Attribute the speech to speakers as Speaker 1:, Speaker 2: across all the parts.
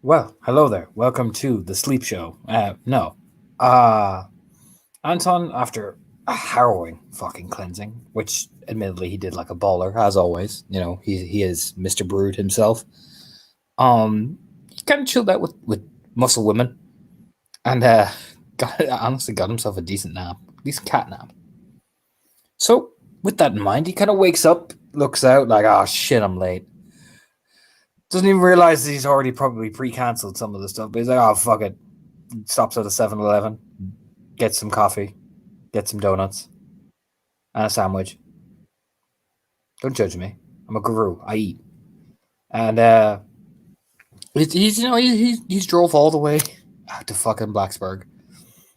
Speaker 1: Well, hello there. Welcome to the sleep show. No. Uh Anton, after a harrowing fucking cleansing, which admittedly he did like a baller, as always. He is Mr. Brood himself. He kind of chilled out with muscle women and honestly got himself a decent nap. Decent cat nap. So with that in mind, he kind of wakes up, looks out like, oh shit, I'm late. Doesn't even realize he's already probably pre-cancelled some of the stuff, but he's like, oh fuck it. Stops at a 7-Eleven, gets some coffee, gets some donuts, and a sandwich. Don't judge me. I'm a guru. I eat. And he's drove all the way to fucking Blacksburg,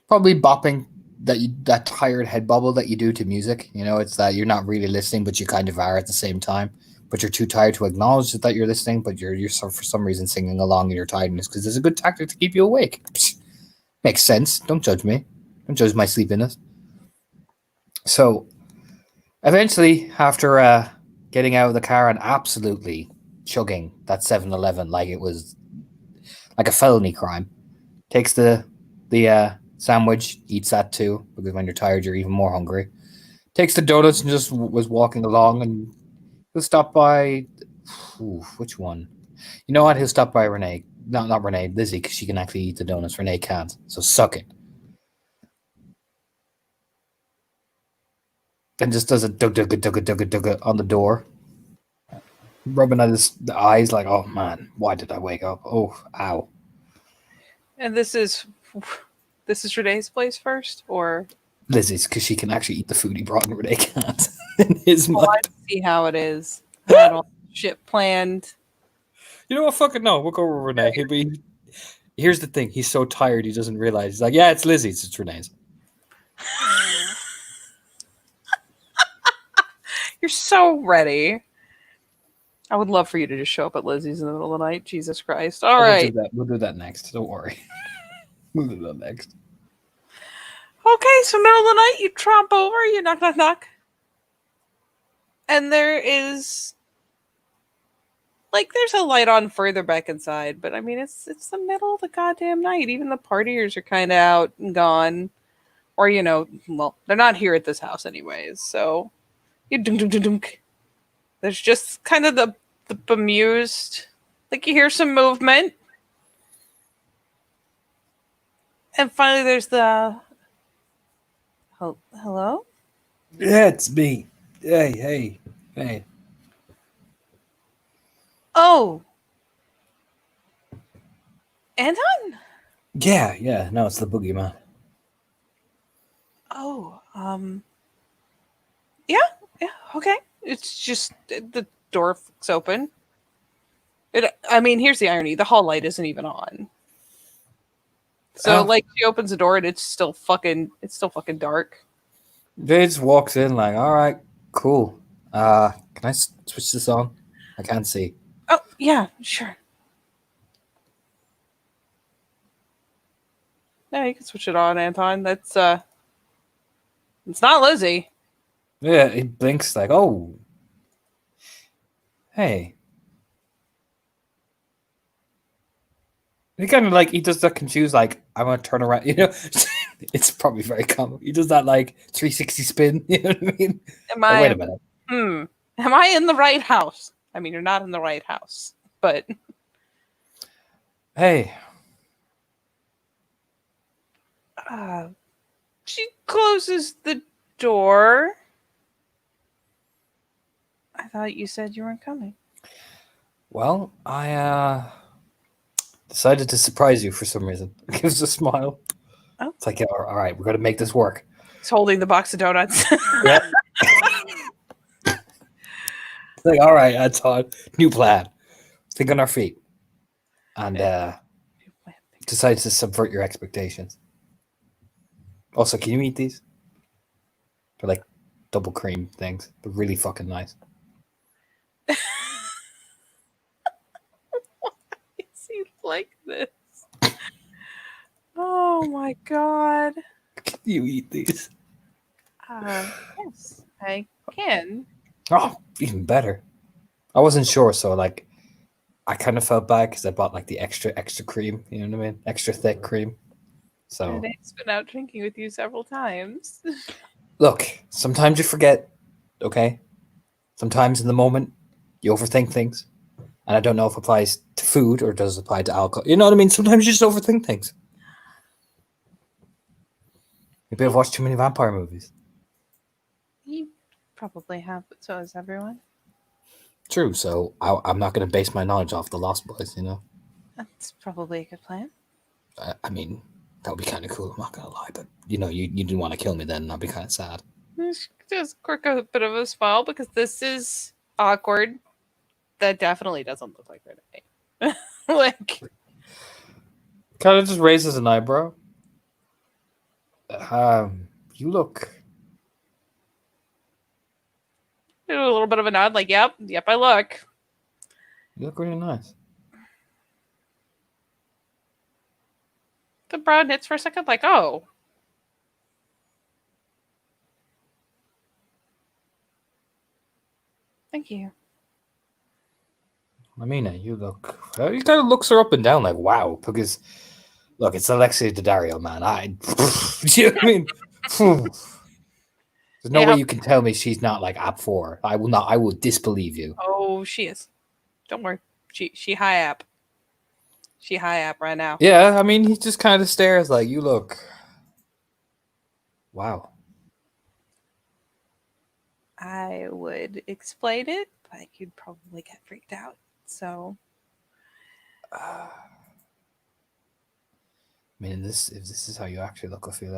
Speaker 1: probably bopping that tired head bobble that you do to music. It's that you're not really listening, but you kind of are at the same time. But you're too tired to acknowledge that you're listening, but you're for some reason singing along in your tiredness because it's a good tactic to keep you awake. Psh, makes sense. Don't judge me. Don't judge my sleepiness. So eventually, after getting out of the car and absolutely chugging that 7-Eleven like it was like a felony crime, takes the sandwich, eats that too, because when you're tired, you're even more hungry. Takes the donuts and just was walking along, and he'll stop by. Which one? You know what? He'll stop by Renee. Not Renee, Lizzie, because she can actually eat the donuts. Renee can't. So suck it. And just does a dugga on the door, rubbing at his eyes like, oh man, why did I wake up? Oh, ow.
Speaker 2: And this is Renee's place first, or
Speaker 1: Lizzie's, because she can actually eat the food he brought and Renee can't. In his
Speaker 2: oh, I
Speaker 1: mind.
Speaker 2: see how it is. I had all shit planned.
Speaker 1: You know what? Fucking no. We'll go with Renee. Here's the thing. He's so tired he doesn't realize. He's like, yeah, it's Lizzie's. It's Renee's.
Speaker 2: You're so ready. I would love for you to just show up at Lizzie's in the middle of the night. Jesus Christ! All
Speaker 1: We'll do
Speaker 2: right.
Speaker 1: that. We'll do that next. Don't worry. We'll do that next.
Speaker 2: Okay, so middle of the night, you tromp over, you knock, knock, knock, and there's a light on further back inside, but I mean it's the middle of the goddamn night. Even the partiers are kind of out and gone, or well, they're not here at this house anyways. So you dunk dunk dunk dunk. There's just kind of the bemused, like you hear some movement, and finally there's the hello.
Speaker 1: Yeah, it's me. Hey.
Speaker 2: Oh, Anton.
Speaker 1: Yeah. No, it's the boogeyman.
Speaker 2: Oh, yeah, yeah, okay. It's just the door flicks open. I mean, here's the irony: the hall light isn't even on. So,
Speaker 1: Oh,
Speaker 2: like, she opens the door and it's still fucking dark.
Speaker 1: they just walks in like, all right, cool. Can I switch this on? I can't see.
Speaker 2: Oh, yeah, sure. Yeah, you can switch it on, Anton. It's not Lizzie.
Speaker 1: Yeah, he blinks like, oh, hey. He kind of like he does that confused like I'm gonna turn around. It's probably very common. He does that like 360 spin. You know what I mean?
Speaker 2: Am
Speaker 1: Oh wait
Speaker 2: I?
Speaker 1: a minute.
Speaker 2: Hmm. Am I in the right house? I mean, you're not in the right house, but
Speaker 1: Hey,
Speaker 2: uh, she closes the door. I thought you said you weren't coming.
Speaker 1: well, I decided to surprise you for some reason. Gives a smile.
Speaker 2: Oh,
Speaker 1: It's like, yeah, all right, we're gonna make this work.
Speaker 2: he's holding the box of donuts.
Speaker 1: Yep. Like, all right, that's all. New plan. Think on our feet, and decide to subvert your expectations. Also, can you eat these? They're like double cream things. They're really fucking nice.
Speaker 2: Is he like this? Oh my god.
Speaker 1: Can you eat these?
Speaker 2: Yes, I can.
Speaker 1: Oh, even better. I wasn't sure, so like I kind of felt bad because I bought like the extra cream. You know what I mean? Extra thick cream. So
Speaker 2: Dave's been out drinking with you several times.
Speaker 1: look, sometimes you forget. Okay. Sometimes in the moment you overthink things, and I don't know if it applies to food or does it apply to alcohol. You know what I mean? Sometimes you just overthink things. Maybe I've watched too many vampire movies.
Speaker 2: You probably have, but so has everyone.
Speaker 1: True. So I'm not going to base my knowledge off the Lost Boys. You know.
Speaker 2: That's probably a good plan.
Speaker 1: I mean, that would be kind of cool. I'm not going to lie, but you know, you didn't want to kill me then. And I'd be kind of sad.
Speaker 2: Just quirk a bit of a smile because this is awkward. That definitely doesn't look like her to me. Like,
Speaker 1: Kind of just raises an eyebrow. You look.
Speaker 2: a little bit of a nod, like, yep, I look.
Speaker 1: You look really nice.
Speaker 2: The brow knits for a second, like, oh. Thank you.
Speaker 1: I mean, you look. He kind of looks her up and down, like wow. Because look, it's Alexia Daddario, man. Do you know what I mean? There's no way you can tell me she's not like app 4. I will not. I will disbelieve you.
Speaker 2: Oh, she is. Don't worry. She high app. She high app right now.
Speaker 1: Yeah, I mean, he just kind of stares like you look. Wow.
Speaker 2: I would explain it, but you'd probably get freaked out. So,
Speaker 1: I mean, if this is how you actually look, I feel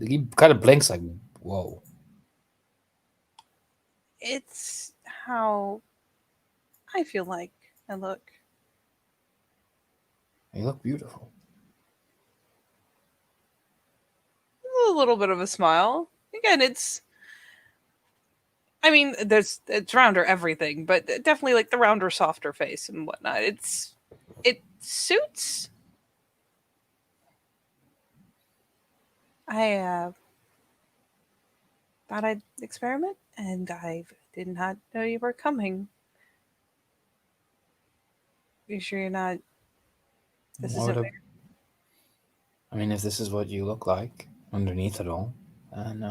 Speaker 1: he kind of blinks like, whoa.
Speaker 2: it's how I feel like I look.
Speaker 1: You look beautiful.
Speaker 2: A little bit of a smile. Again, I mean, it's rounder everything, but definitely like the rounder, softer face and whatnot. It suits. I thought I'd experiment, and I did not know you were coming. You sure you're not? This
Speaker 1: Why
Speaker 2: isn't
Speaker 1: would
Speaker 2: weird.
Speaker 1: I mean, if this is what you look like underneath it all, and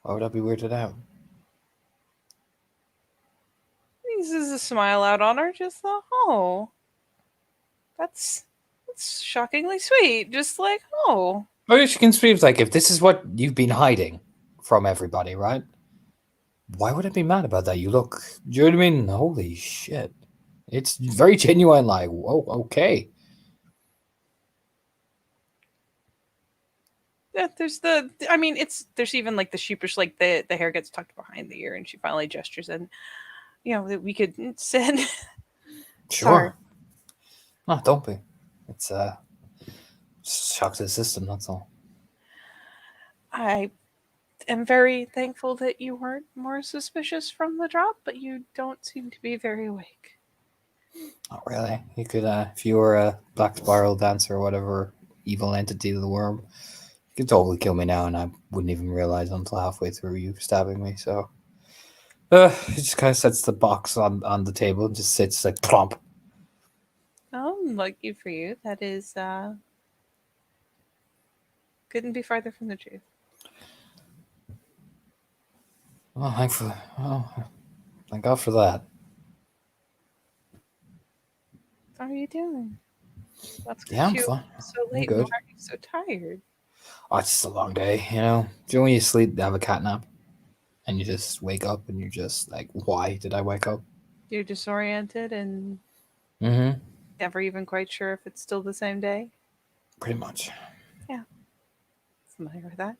Speaker 1: why would I be weirded out?
Speaker 2: This is a smile out on her. Just thought, oh, that's shockingly sweet. Just like, oh,
Speaker 1: I guess you can speak like if this is what you've been hiding from everybody, right? Why would I be mad about that? You look, do you know what I mean? Holy shit. It's very genuine, like, whoa, okay.
Speaker 2: yeah. I mean, there's even like the sheepish, like the hair gets tucked behind the ear, and she finally gestures, and that we could sit. Sorry.
Speaker 1: Sure. No, don't be. It's shock to the system, that's all.
Speaker 2: I am very thankful that you weren't more suspicious from the drop, but you don't seem to be very awake.
Speaker 1: Not really. You could, if you were a black spiral dancer or whatever evil entity of the worm, you could totally kill me now, and I wouldn't even realize until halfway through you stabbing me. So, he just kind of sets the box on the table and just sits like plump.
Speaker 2: Oh, lucky for you. That is couldn't be farther from the truth.
Speaker 1: Oh, thank God for that.
Speaker 2: How are you doing? That's
Speaker 1: Yeah, I'm
Speaker 2: you
Speaker 1: fine.
Speaker 2: so
Speaker 1: I'm
Speaker 2: late.
Speaker 1: good.
Speaker 2: Why are you so tired?
Speaker 1: Oh, it's just a long day, you know. Do you know when you sleep, have a cat nap, and you just wake up and you're just like, why did I wake up?
Speaker 2: You're disoriented and
Speaker 1: Mm-hmm.
Speaker 2: never even quite sure if it's still the same day.
Speaker 1: Pretty much.
Speaker 2: Yeah, familiar with that.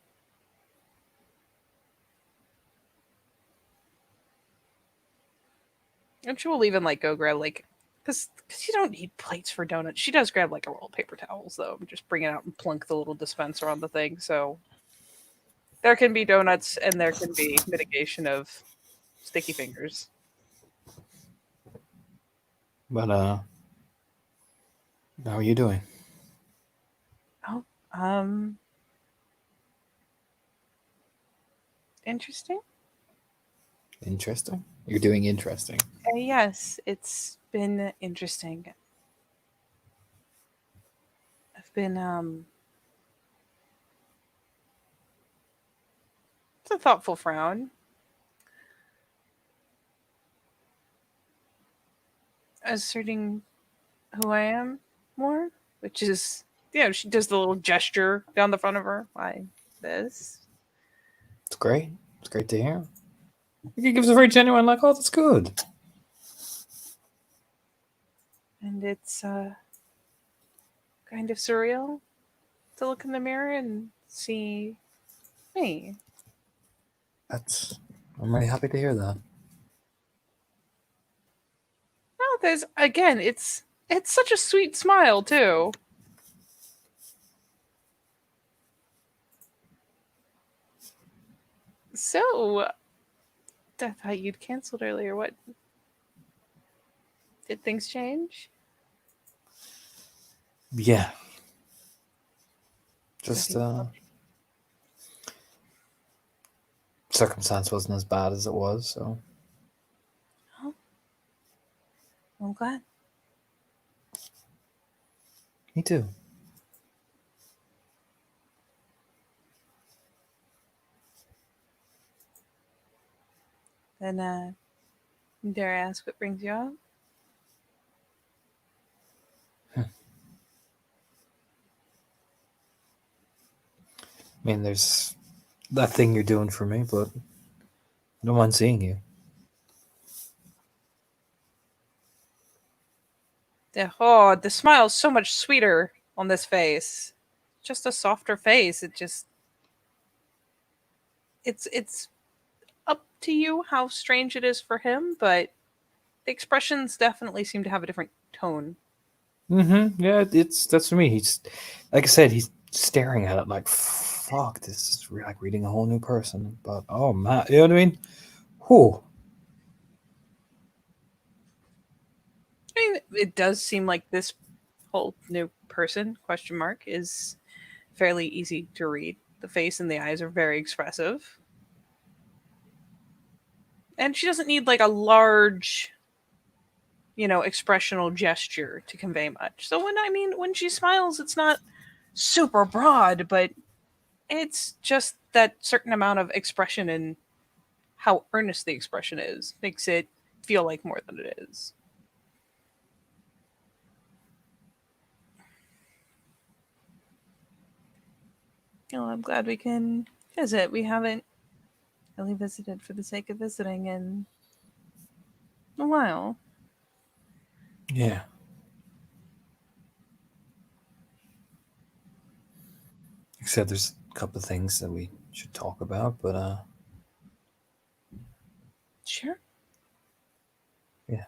Speaker 2: And she will even like go grab like because you don't need plates for donuts. She does grab like a roll of paper towels though, and just bring it out and plunk the little dispenser on the thing. So there can be donuts and there can be mitigation of sticky fingers.
Speaker 1: But how are you doing?
Speaker 2: Oh, interesting.
Speaker 1: Interesting. You're doing interesting.
Speaker 2: Yes, it's been interesting. I've been it's a thoughtful frown. Asserting who I am more, which is, she does the little gesture down the front of her. Why this?
Speaker 1: It's great. It's great to hear. He gives a very genuine, like, oh, that's good.
Speaker 2: And it's kind of surreal to look in the mirror and see me.
Speaker 1: I'm really happy to hear that.
Speaker 2: Oh, there's again, it's such a sweet smile too. So I thought you'd canceled earlier. What did things change?
Speaker 1: Yeah. Just circumstance wasn't as bad as it was, so
Speaker 2: Oh, I'm glad.
Speaker 1: me too.
Speaker 2: Then dare I ask what brings you up?
Speaker 1: I mean, there's that thing you're doing for me, but I don't mind seeing you.
Speaker 2: The smile's so much sweeter on this face. Just a softer face. It's up to you how strange it is for him, but the expressions definitely seem to have a different tone.
Speaker 1: Mm-hmm. Yeah, that's for me. He's, like I said, he's staring at it like, fuck, this is like reading a whole new person. But oh man, you know what I mean? Whew.
Speaker 2: I mean, it does seem like this whole new person question mark is fairly easy to read. The face and the eyes are very expressive, and she doesn't need like a large, expressional gesture to convey much. So when she smiles, it's not super broad, but it's just that certain amount of expression, and how earnest the expression is makes it feel like more than it is. I'm glad we can visit. We haven't really visited for the sake of visiting in a while.
Speaker 1: Yeah. Except there's a couple of things that we should talk about, but
Speaker 2: Sure.
Speaker 1: yeah,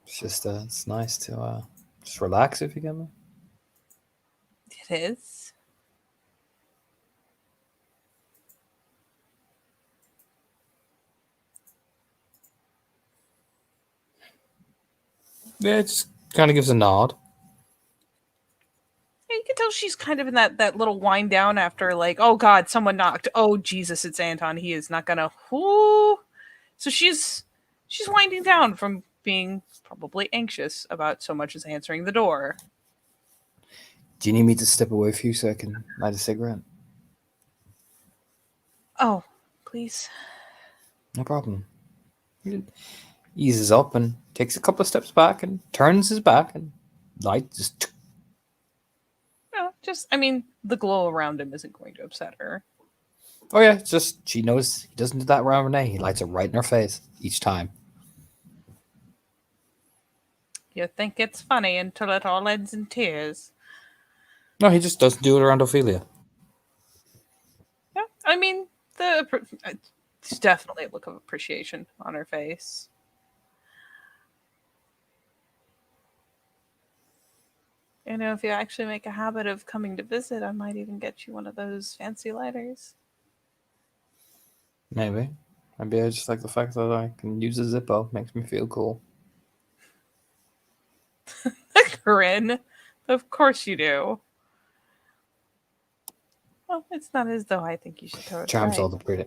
Speaker 1: it's nice to just relax if you get me.
Speaker 2: It is.
Speaker 1: Yeah, it just kind of gives a nod.
Speaker 2: You can tell she's kind of in that little wind down after, like, oh God, someone knocked. Oh Jesus, it's Anton. He is not gonna. Whoo. So she's winding down from being probably anxious about so much as answering the door.
Speaker 1: Do you need me to step away for you so I can light a cigarette?
Speaker 2: Oh, please.
Speaker 1: No problem. He eases up and takes a couple of steps back and turns his back and light just.
Speaker 2: No, I mean, the glow around him isn't going to upset her.
Speaker 1: Oh yeah, it's just she knows he doesn't do that around Renee. He lights it right in her face each time.
Speaker 2: You think it's funny until it all ends in tears.
Speaker 1: No, he just doesn't do it around Ophelia.
Speaker 2: Yeah, I mean, there's definitely a look of appreciation on her face. If you actually make a habit of coming to visit, I might even get you one of those fancy lighters.
Speaker 1: Maybe. Maybe I just like the fact that I can use a Zippo. Makes me feel cool.
Speaker 2: Grin. Of course you do. Well, it's not as though I think you should throw it
Speaker 1: Charms
Speaker 2: away.
Speaker 1: all the pretty.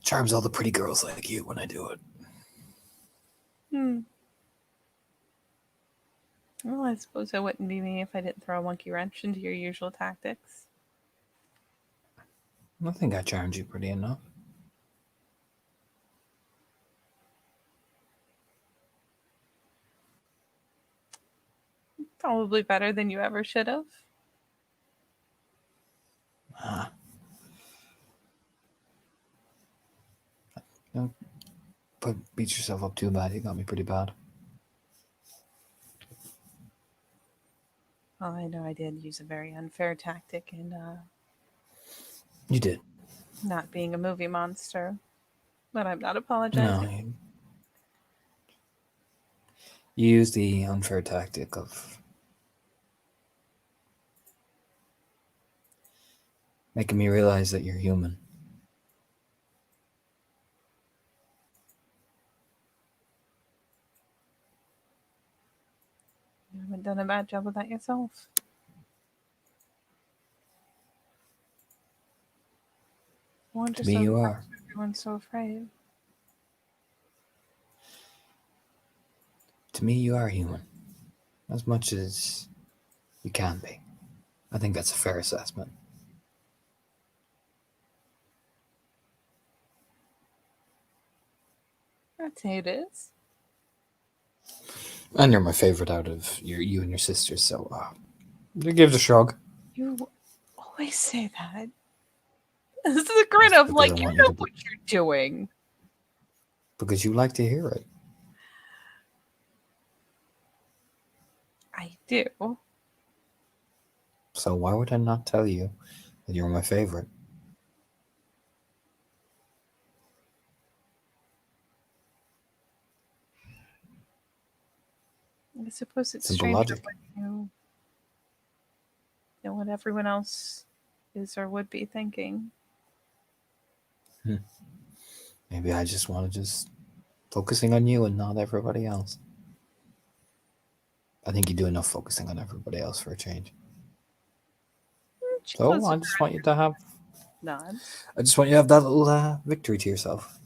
Speaker 1: Charms all the pretty girls like you when I do it.
Speaker 2: Hmm. Well, I suppose it wouldn't be me if I didn't throw a monkey wrench into your usual tactics.
Speaker 1: I think I charmed you pretty enough.
Speaker 2: Probably better than you ever should have.
Speaker 1: Ah. Don't beat yourself up too bad. You got me pretty bad.
Speaker 2: Well, I know I did use a very unfair tactic in
Speaker 1: You did.
Speaker 2: not being a movie monster, but I'm not
Speaker 1: No,
Speaker 2: apologizing.
Speaker 1: you used the unfair tactic of making me realize that you're human.
Speaker 2: You haven't done a bad job of that yourself. I wonder
Speaker 1: To me, you
Speaker 2: sometimes
Speaker 1: are.
Speaker 2: why everyone's so afraid.
Speaker 1: To me, you are human. As much as you can be. I think that's a fair assessment.
Speaker 2: I'd say it is.
Speaker 1: And you're my favorite out of you and your sisters, so it gives a shrug.
Speaker 2: You always say that. This is a grin
Speaker 1: That's
Speaker 2: of
Speaker 1: because I
Speaker 2: like, you
Speaker 1: want you
Speaker 2: know
Speaker 1: to be,
Speaker 2: what you're doing.
Speaker 1: because you like to hear it.
Speaker 2: I do.
Speaker 1: So why would I not tell you that you're my favorite?
Speaker 2: I suppose it's
Speaker 1: Simple
Speaker 2: stranger
Speaker 1: logic.
Speaker 2: when you know what everyone else is or would be thinking.
Speaker 1: Maybe I just want to focusing on you and not everybody else. I think you do enough focusing on everybody else for a change.
Speaker 2: She
Speaker 1: So
Speaker 2: closes
Speaker 1: I
Speaker 2: her
Speaker 1: just want you to have.
Speaker 2: nods.
Speaker 1: I just want you to have that little victory to yourself.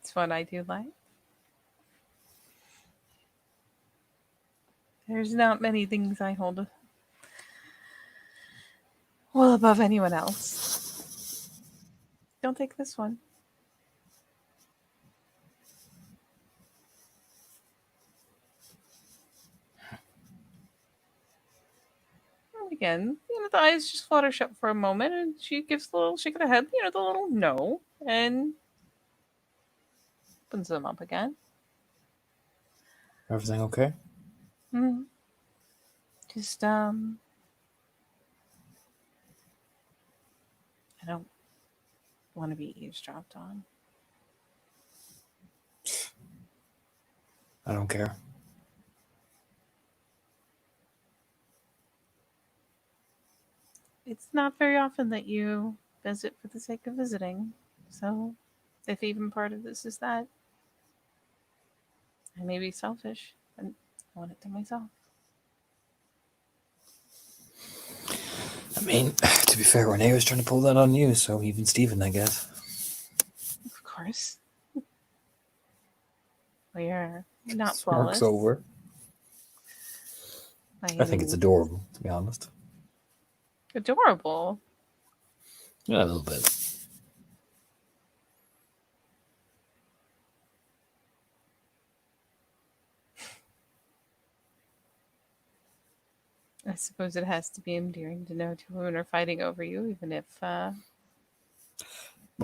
Speaker 2: It's what I do like. There's not many things I hold well above anyone else. Don't take this one. And again, the eyes just flutter shut for a moment, and she gives a little shake of the head, the little no, and opens them up again.
Speaker 1: Everything okay?
Speaker 2: Mm. Just, I don't want to be eavesdropped on.
Speaker 1: I don't care.
Speaker 2: It's not very often that you visit for the sake of visiting, so if even part of this is that, I may be selfish, and I want it to myself.
Speaker 1: I mean, to be fair, Renee was trying to pull that on you, so even Steven, I guess.
Speaker 2: Of course. We're not
Speaker 1: Smirks
Speaker 2: flawless.
Speaker 1: over.
Speaker 2: By
Speaker 1: I
Speaker 2: any
Speaker 1: think it's
Speaker 2: means.
Speaker 1: adorable, to be honest.
Speaker 2: Adorable.
Speaker 1: Yeah, a little bit.
Speaker 2: I suppose it has to be endearing to know two women are fighting over you, even if
Speaker 1: Well,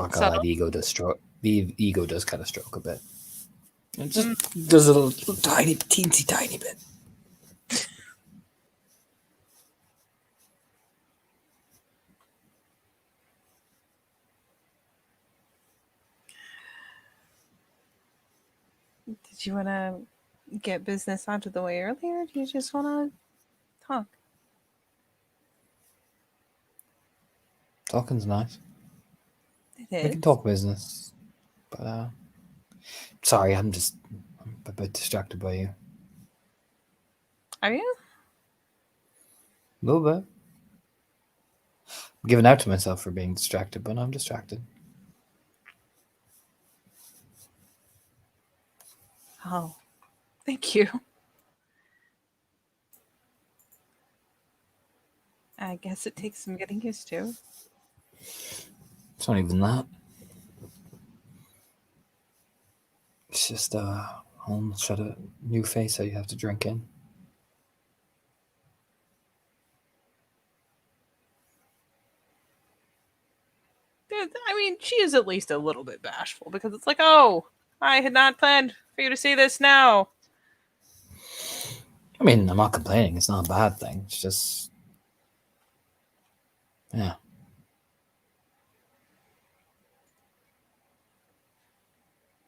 Speaker 2: it's
Speaker 1: God,
Speaker 2: subtle.
Speaker 1: the ego does stroke. The ego does kind of stroke a bit. It just does a little tiny, teensy tiny bit.
Speaker 2: Did you want to get business out of the way earlier? Or do you just want to talk?
Speaker 1: Talking's nice.
Speaker 2: It
Speaker 1: We
Speaker 2: is.
Speaker 1: can talk business, but sorry, I'm a bit distracted by you.
Speaker 2: Are you?
Speaker 1: A little bit. giving out to myself for being distracted, but I'm distracted.
Speaker 2: Oh, thank you. I guess it takes some getting used to.
Speaker 1: It's not even that. It's just whole shut a new face that you have to drink in.
Speaker 2: I mean, she is at least a little bit bashful because it's like, oh, I had not planned for you to see this now.
Speaker 1: I mean, I'm not complaining. It's not a bad thing. It's just, yeah.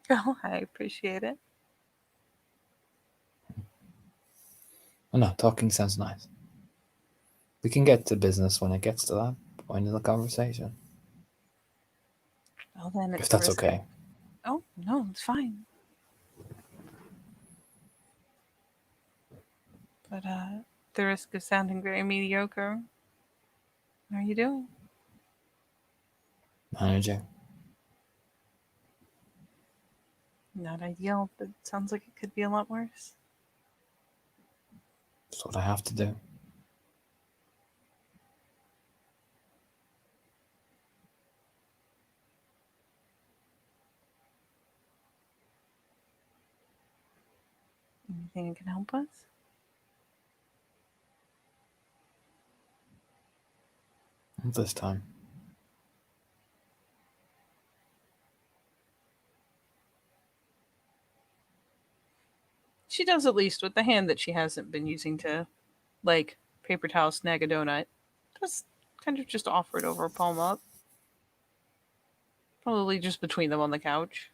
Speaker 2: Oh, I appreciate it.
Speaker 1: Oh, no, talking sounds nice. We can get to business when it gets to that point in the conversation.
Speaker 2: Well, then it's
Speaker 1: If that's
Speaker 2: the risk.
Speaker 1: okay.
Speaker 2: Oh, no, it's fine. But the risk of sounding very mediocre. How are you doing?
Speaker 1: Managing.
Speaker 2: Not ideal, but it sounds like it could be a lot worse.
Speaker 1: That's what I have to do.
Speaker 2: Anything I can help with?
Speaker 1: This time.
Speaker 2: She does at least with the hand that she hasn't been using to, like, paper towel snag a donut. Just kind of just offer it over, palm up. Probably just between them on the couch.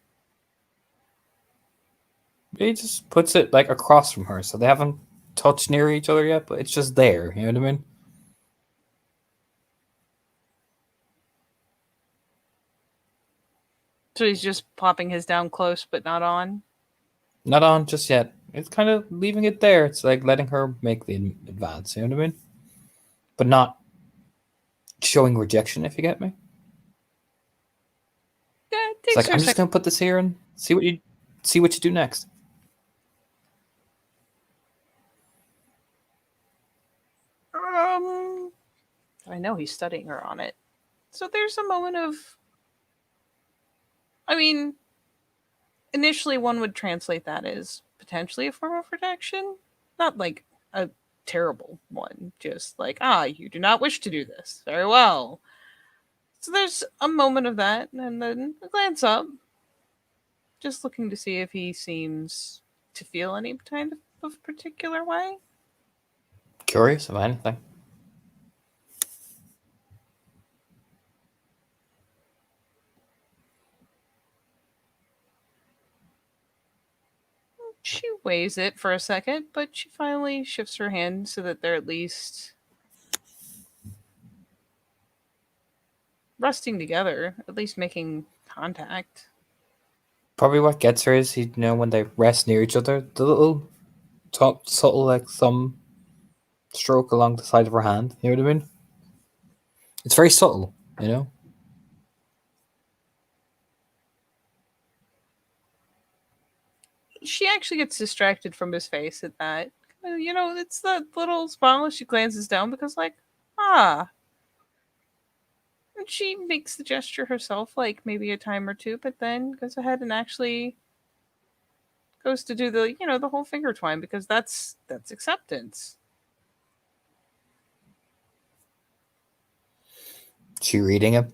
Speaker 1: He just puts it like across from her, so they haven't touched near each other yet, but it's just there. You know what I mean?
Speaker 2: So he's just popping his down close but not on.
Speaker 1: Not on just yet. It's kind of leaving it there. It's like letting her make the advance. You know what I mean? But not showing rejection. If you get me.
Speaker 2: Yeah, it
Speaker 1: It's
Speaker 2: takes
Speaker 1: like
Speaker 2: her
Speaker 1: I'm
Speaker 2: a
Speaker 1: just
Speaker 2: second.
Speaker 1: gonna put this here and see what you do next.
Speaker 2: I know he's studying her on it. So there's a moment of. I mean, initially one would translate that as potentially a form of rejection. Not like a terrible one, just like, you do not wish to do this. Very well. So there's a moment of that, and then a glance up, just looking to see if he seems to feel any kind of particular way.
Speaker 1: Curious about anything.
Speaker 2: She weighs it for a second, but she finally shifts her hand so that they're at least resting together, at least making contact.
Speaker 1: Probably what gets her is when they rest near each other, the little subtle like thumb stroke along the side of her hand. You know what I mean? It's very subtle. You know.
Speaker 2: She actually gets distracted from his face at that. It's that little smile she glances down because, like, ah. And she makes the gesture herself, like maybe a time or two, but then goes ahead and actually goes to do the whole finger twine because that's acceptance.
Speaker 1: She reading him,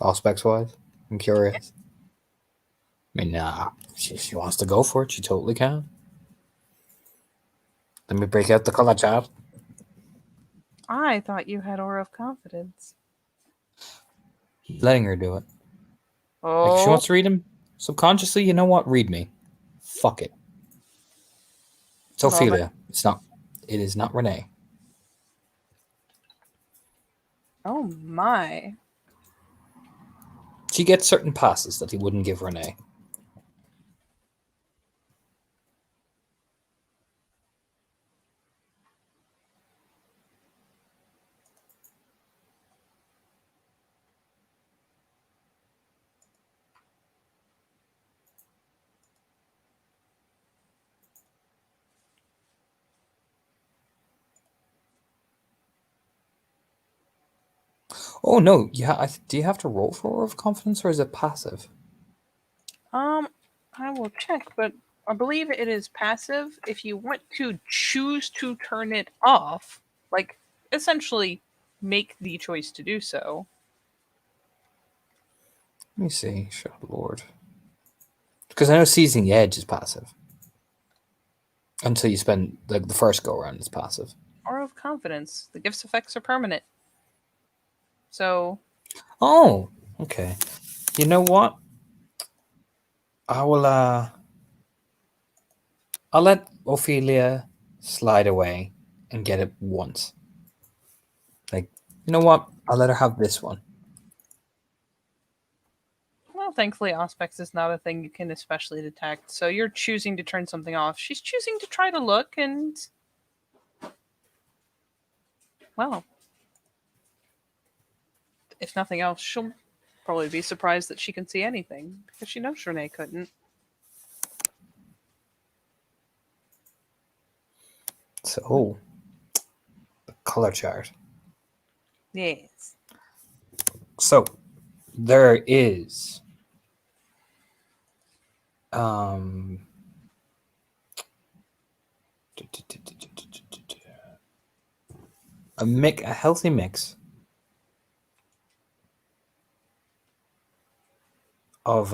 Speaker 1: aspects wise. I'm curious. I mean, she wants to go for it. She totally can. Let me break out the color chart.
Speaker 2: I thought you had aura of confidence.
Speaker 1: Letting her do it. Like if she
Speaker 2: Oh,
Speaker 1: wants to read him subconsciously, you know what? Read me. Fuck it. It's
Speaker 2: well,
Speaker 1: Ophelia. It's not. It is not Renee.
Speaker 2: oh my.
Speaker 1: She gets certain passes that he wouldn't give Renee. Oh no, yeah. Do you have to roll for Aura of Confidence, or is it passive?
Speaker 2: Um, I will check, but I believe it is passive. If you want to choose to turn it off, like essentially make the choice to do so.
Speaker 1: Let me see. Shadow Lord. Because I know Seizing the Edge is passive. Until you spend the first go around, it's passive.
Speaker 2: Aura of Confidence. The gift's effects are permanent. So,
Speaker 1: Oh, okay. You know what? I will. I'll let Ophelia slide away and get it once. Like, you know what? I'll let her have this one.
Speaker 2: well, thankfully, Auspex is not a thing you can especially detect. So you're choosing to turn something off. She's choosing to try to look, and well, if nothing else, she'll probably be surprised that she can see anything because she knows Renee couldn't.
Speaker 1: So, the color chart.
Speaker 2: Yes.
Speaker 1: So, there is um a healthy mix of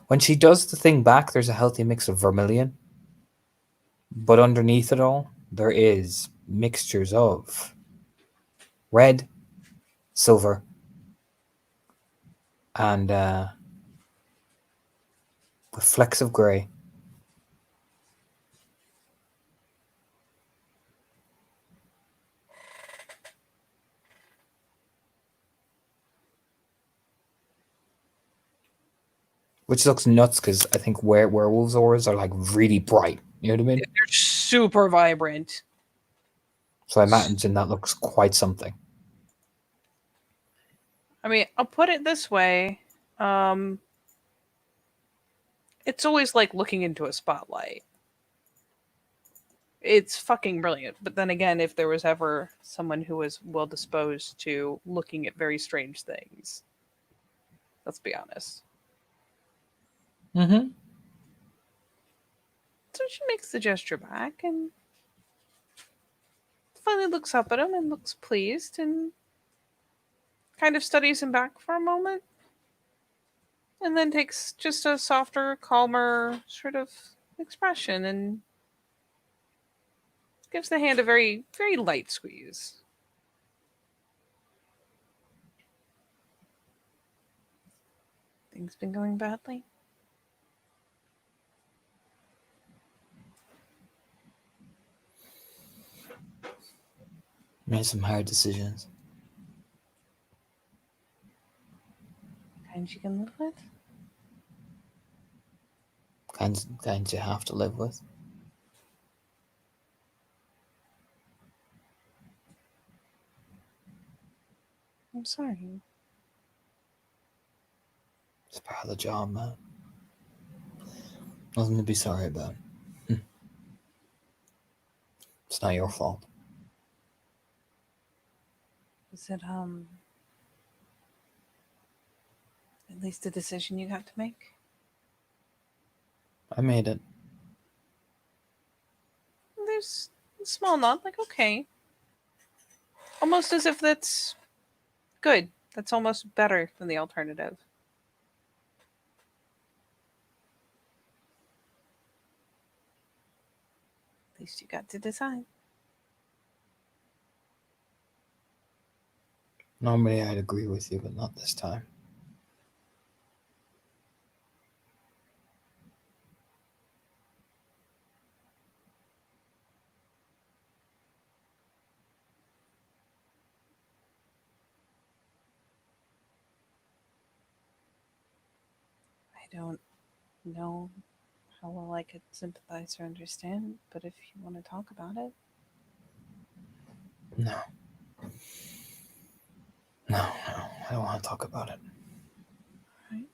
Speaker 1: when she does the thing back, there's a healthy mix of vermilion, but underneath it all, there is mixtures of red, silver, and with flecks of grey. Which looks nuts because I think werewolves' auras are like really bright. You know what I mean?
Speaker 2: They're super vibrant.
Speaker 1: So I imagine that looks quite something.
Speaker 2: I mean, I'll put it this way. Um, it's always like looking into a spotlight. It's fucking brilliant. But then again, if there was ever someone who was well disposed to looking at very strange things, let's be honest.
Speaker 1: Mm-hmm.
Speaker 2: So she makes the gesture back and finally looks up at him and looks pleased and kind of studies him back for a moment and then takes just a softer, calmer sort of expression and gives the hand a very, very light squeeze. Things been going badly?
Speaker 1: Made some hard decisions.
Speaker 2: Kinds you can live with?
Speaker 1: Kinds you have to live with.
Speaker 2: I'm sorry.
Speaker 1: It's part of the job, man. Nothing to be sorry about. It's not your fault.
Speaker 2: Was it, at least a decision you got to make?
Speaker 1: I made it.
Speaker 2: There's a small nod, like, okay. Almost as if that's good. That's almost better than the alternative. At least you got to decide.
Speaker 1: Normally I'd agree with you, but not this time.
Speaker 2: I don't know how well I could sympathize or understand, but if you want to talk about it,
Speaker 1: No. No, I don't want to talk about it.
Speaker 2: right?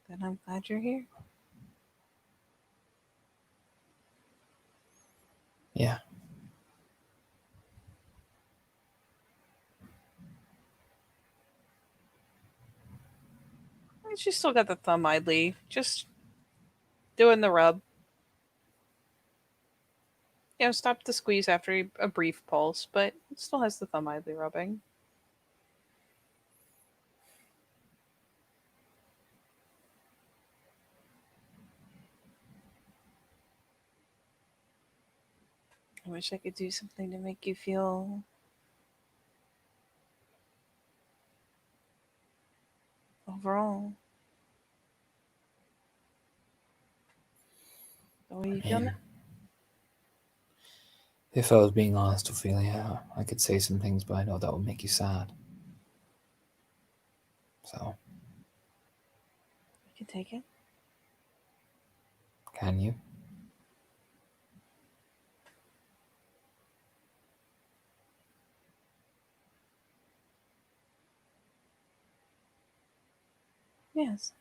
Speaker 2: Then I'm glad you're here.
Speaker 1: Yeah.
Speaker 2: She's still got the thumb idly, just doing the rub. Stop the squeeze after a brief pulse, but it still has the thumb idly rubbing. I wish I could do something to make you feel overall the way you feel now.
Speaker 1: If I was being honest with you, yeah, I could say some things, but I know that would make you sad. So,
Speaker 2: You can take it.
Speaker 1: can you?
Speaker 2: Yes.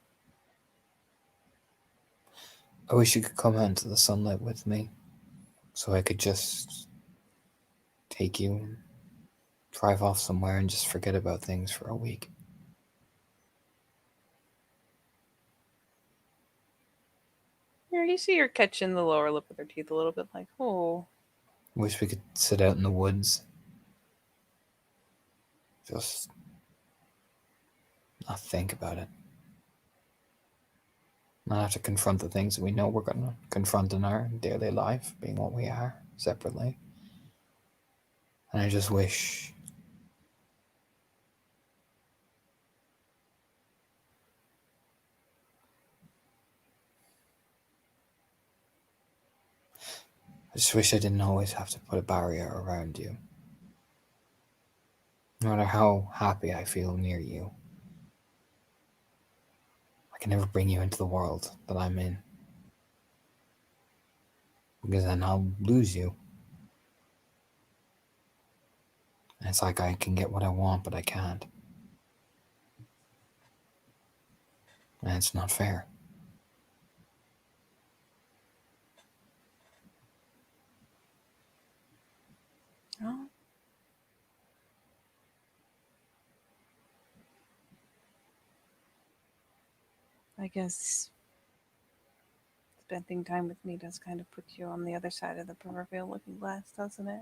Speaker 1: I wish you could come out into the sunlight with me so I could just take you and drive off somewhere and just forget about things for a week.
Speaker 2: Here, you see her catching the lower lip with her teeth a little bit, like, oh.
Speaker 1: Wish we could sit out in the woods. Just not think about it. Not have to confront the things that we know we're going to confront in our daily life, being what we are separately. And I just wish I didn't always have to put a barrier around you. No matter how happy I feel near you, I can never bring you into the world that I'm in. Because then I'll lose you. And it's like I can get what I want, but I can't. And it's not fair.
Speaker 2: Oh. I guess spending time with me does kind of put you on the other side of the proverbial looking glass, doesn't it?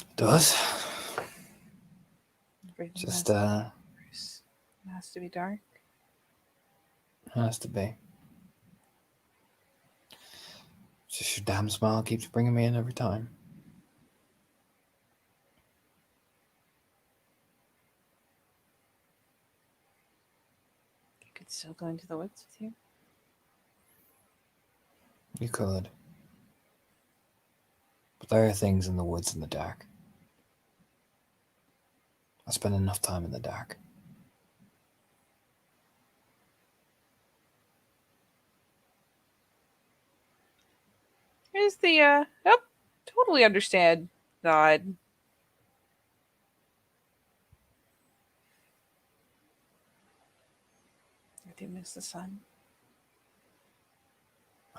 Speaker 1: It does.
Speaker 2: Everything
Speaker 1: Just,
Speaker 2: has to be dark.
Speaker 1: has to be. Just your damn smile keeps bringing me in every time.
Speaker 2: You could still go into the woods with you.
Speaker 1: You could. But there are things in the woods in the dark. I spend enough time in the dark.
Speaker 2: Here's the totally understand nod. I do miss the sun.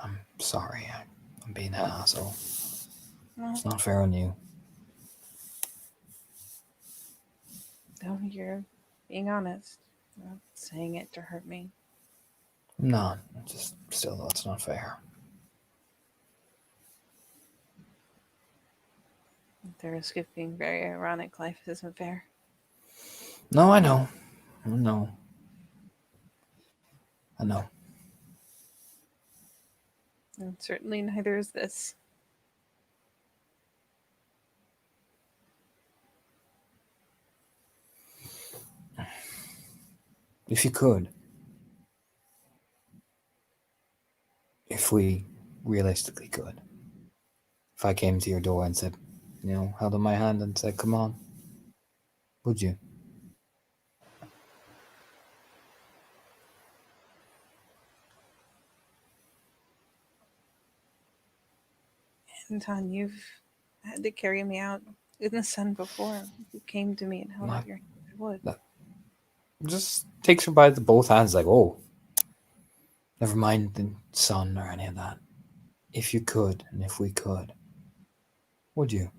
Speaker 1: I'm sorry. I'm being an asshole.
Speaker 2: No,
Speaker 1: It's not fair on you.
Speaker 2: no, you're being honest. You're not saying it to hurt me.
Speaker 1: I'm not. Just still, that's not fair.
Speaker 2: At the risk of being very ironic, life isn't fair.
Speaker 1: No, I know. I know. I know.
Speaker 2: And certainly neither is this.
Speaker 1: If you could, if we realistically could, if I came to your door and said, held in my hand and said, come on, would you?
Speaker 2: Anton, you've had to carry me out in the sun before. You came to me and held out your hand. I would.
Speaker 1: Just takes her by both hands, like, oh, never mind the sun or any of that. If you could, and if we could, would you?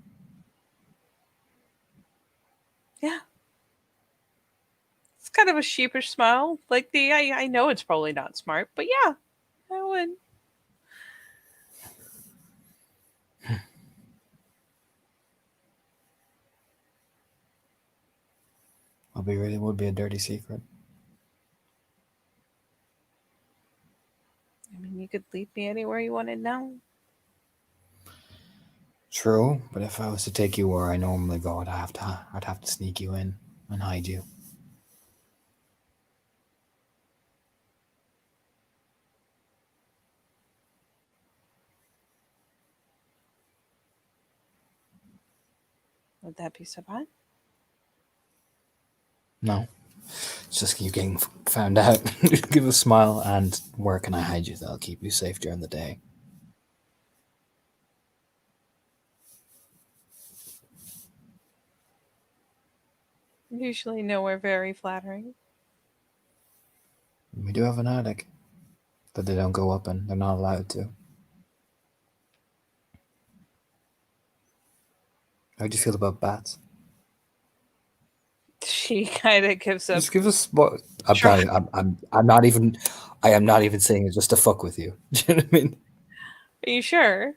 Speaker 2: Yeah. It's kind of a sheepish smile. Like I know it's probably not smart, but yeah, I would.
Speaker 1: It really would be a dirty secret.
Speaker 2: I mean, you could lead me anywhere you wanted now.
Speaker 1: True, but if I was to take you where I normally go, I'd have to sneak you in and hide you.
Speaker 2: Would that be so bad?
Speaker 1: No, it's just you getting found out. Give a smile, and where can I hide you that'll keep you safe during the day?
Speaker 2: Usually nowhere very flattering.
Speaker 1: We do have an attic that they don't go up in. They're not allowed to. How do you feel about bats?
Speaker 2: She kind of gives up.
Speaker 1: Just give us what I'm
Speaker 2: Sure.
Speaker 1: telling you. I'm not even. I am not even saying it just to fuck with you. Do you know what I mean?
Speaker 2: Are you sure?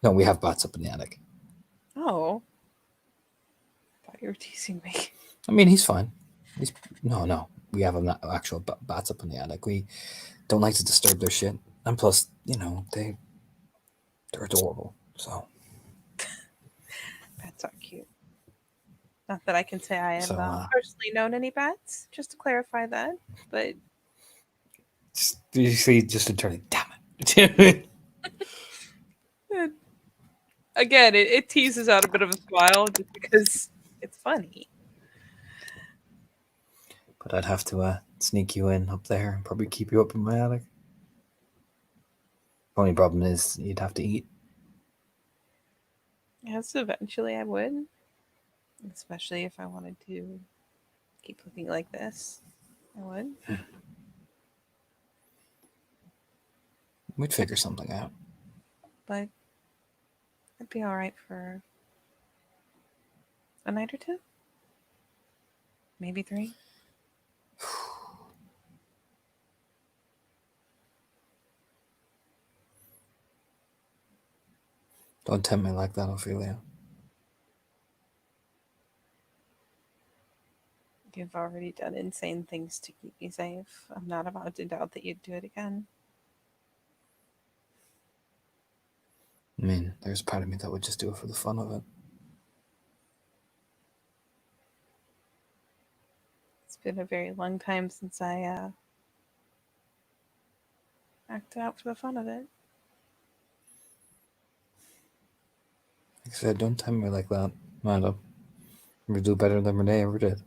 Speaker 1: No, we have bats up in the attic.
Speaker 2: Oh, I thought you were teasing me.
Speaker 1: I mean, he's fine. He's no. We have actual bats up in the attic. We don't like to disturb their shit, and plus, they're adorable. So
Speaker 2: Bats are cute. Not that I can say I have
Speaker 1: so
Speaker 2: personally known any bats, just to clarify that. But
Speaker 1: you see, just internally, damn it.
Speaker 2: eh, again, it teases out a bit of a smile just because it's funny.
Speaker 1: But I'd have to sneak you in up there and probably keep you up in my attic. Only problem is you'd have to eat.
Speaker 2: Yes, eventually I would, especially if I wanted to keep looking like this. I would.
Speaker 1: We'd figure something out.
Speaker 2: But I'd be all right for a night or two, maybe three.
Speaker 1: Don't tempt me like that, Ophelia.
Speaker 2: You've already done insane things to keep me safe. I'm not about to doubt that you'd do it again.
Speaker 1: I mean, there's part of me that would just do it for the fun of it.
Speaker 2: It's been a very long time since I acted out for the fun of it.
Speaker 1: Like I said, don't tempt me like that, madam. We do better than Renee ever did.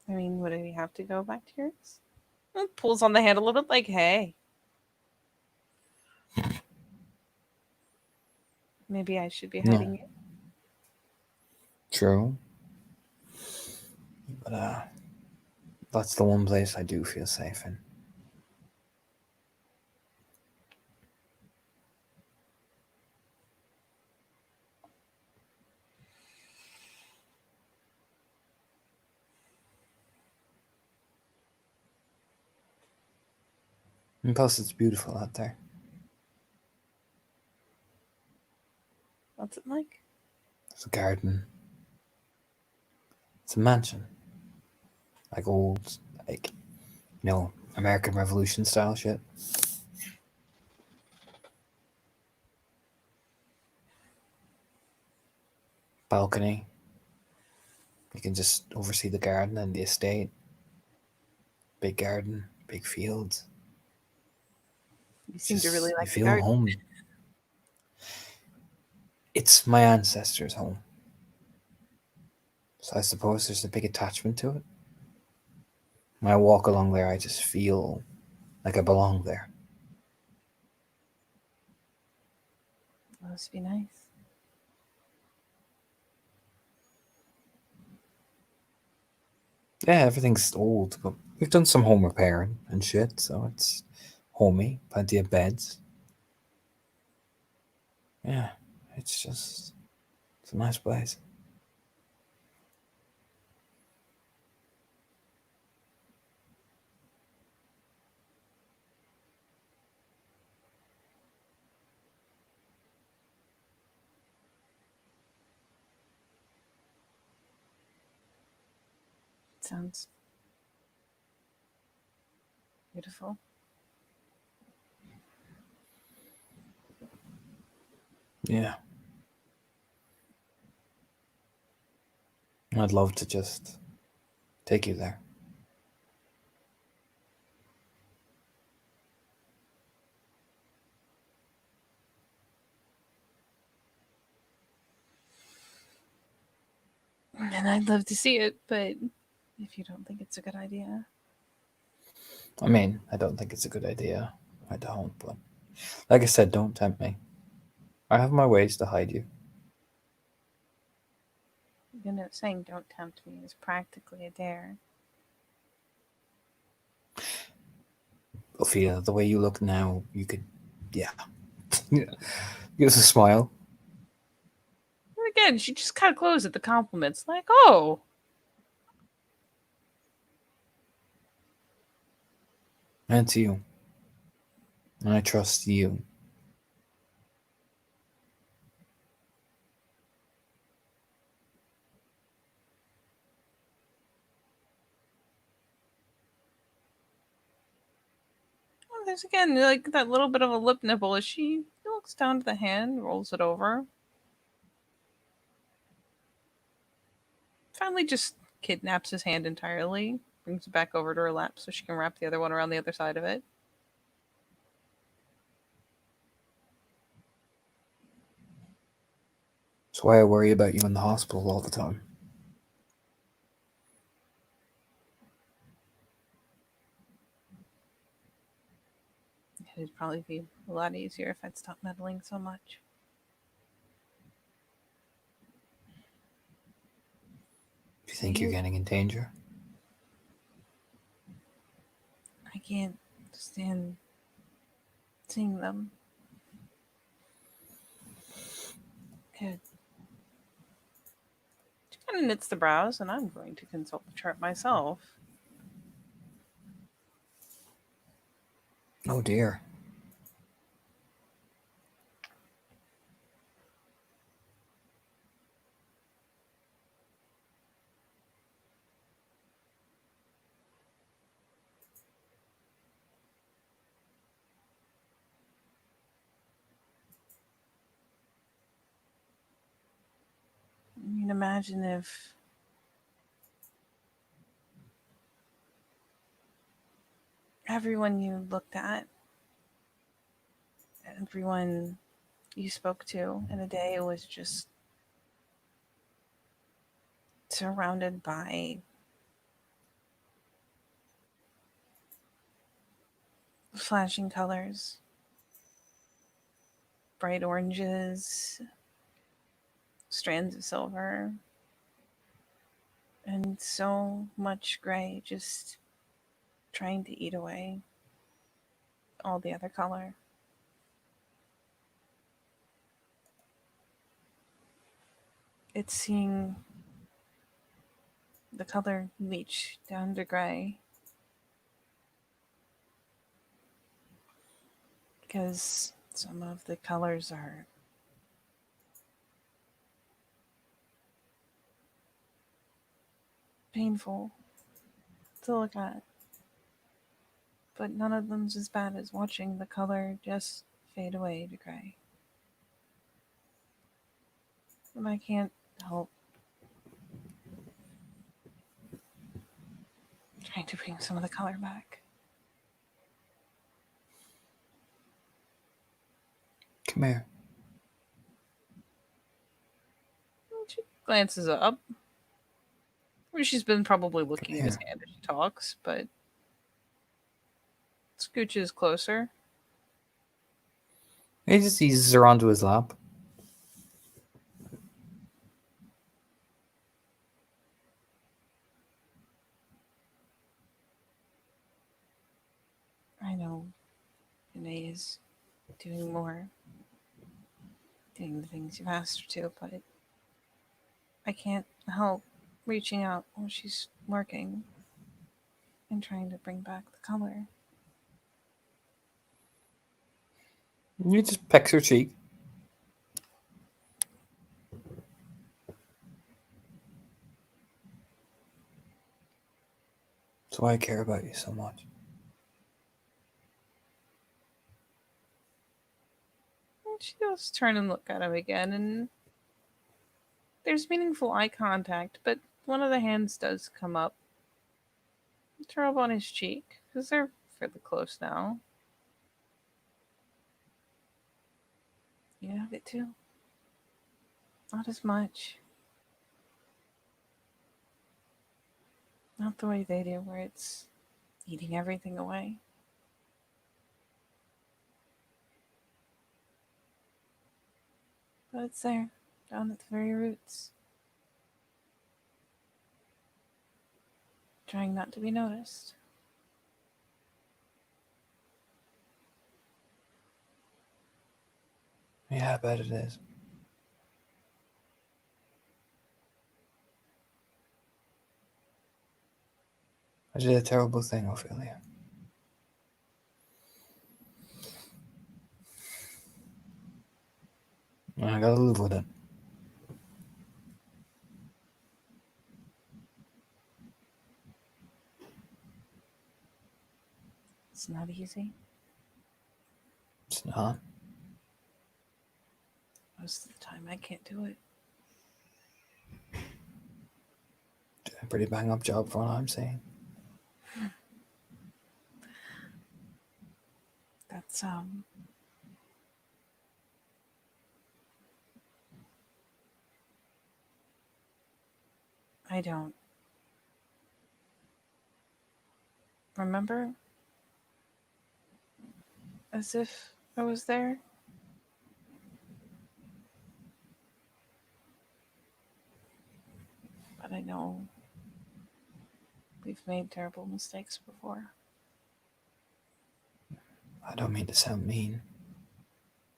Speaker 2: I mean, would we have to go back to yours? It pulls on the hand a little bit, like, hey, maybe I should be hiding
Speaker 1: No,
Speaker 2: you.
Speaker 1: true. But that's the one place I do feel safe in. And plus, it's beautiful out there.
Speaker 2: What's it like?
Speaker 1: There's a garden. It's a mansion. Like old, like, American Revolution style shit. Balcony. You can just oversee the garden and the estate. Big garden, big fields.
Speaker 2: You seem to really
Speaker 1: Just, you
Speaker 2: like the
Speaker 1: feel
Speaker 2: garden.
Speaker 1: home. It's my ancestors' home. So I suppose there's a big attachment to it. When I walk along there, I just feel like I belong there.
Speaker 2: That must be nice.
Speaker 1: Yeah, everything's old, but we've done some home repairing and shit, so it's homey. Plenty of beds. Yeah, it's a nice place.
Speaker 2: Sounds beautiful.
Speaker 1: Yeah, I'd love to just take you there.
Speaker 2: And I'd love to see it, but if you don't think it's a good idea.
Speaker 1: I mean, I don't think it's a good idea. I don't, but like I said, don't tempt me. I have my ways to hide you.
Speaker 2: You know, saying don't tempt me is practically a dare.
Speaker 1: Ophelia, the way you look now, you could, yeah. Yeah. Give us a smile.
Speaker 2: And again, she just kind of closed at the compliments, like, oh,
Speaker 1: And it's you. And I trust you.
Speaker 2: well, there's again like that little bit of a lip nibble as she looks down to the hand, rolls it over. Finally, just kidnaps his hand entirely, brings it back over to her lap so she can wrap the other one around the other side of it.
Speaker 1: That's why I worry about you in the hospital all the time.
Speaker 2: It'd probably be a lot easier if I'd stop meddling so much.
Speaker 1: Do you think you're getting in danger?
Speaker 2: I can't stand seeing them. It She kind of knits the brows, and I'm going to consult the chart myself.
Speaker 1: Oh dear.
Speaker 2: I mean, imagine if everyone you looked at, everyone you spoke to in a day was just surrounded by flashing colors, bright oranges, strands of silver, and so much gray just trying to eat away all the other color. It's seeing the color leach down to gray because some of the colors are painful to look at, but none of them's as bad as watching the color just fade away to gray. And I can't help trying to bring some of the color back.
Speaker 1: Come here.
Speaker 2: She glances up. She's been probably
Speaker 1: Come
Speaker 2: looking at his
Speaker 1: here.
Speaker 2: hand as she talks, but scooches closer.
Speaker 1: He just eases her onto his lap.
Speaker 2: know Renee is doing more, doing the things you've asked her to, but I can't help reaching out while she's working and trying to bring back the color.
Speaker 1: You just pecks her cheek. That's why I care about you so much.
Speaker 2: And she does turn and look at him again, and there's meaningful eye contact, but one of the hands does come up to rub on his cheek, because they're fairly close now. You have it too. Not as much. Not the way they do, where it's eating everything away. But it's there, down at the very roots. Trying not to be noticed.
Speaker 1: Yeah, I bet it is. I did a terrible thing, Ophelia. And I gotta live with it.
Speaker 2: It's not easy.
Speaker 1: It's not.
Speaker 2: Most of the time, I can't do it.
Speaker 1: Doing a pretty bang up job for what I'm saying.
Speaker 2: That's, I don't. Remember? As if I was there? But I know we've made terrible mistakes before.
Speaker 1: I don't mean to sound mean.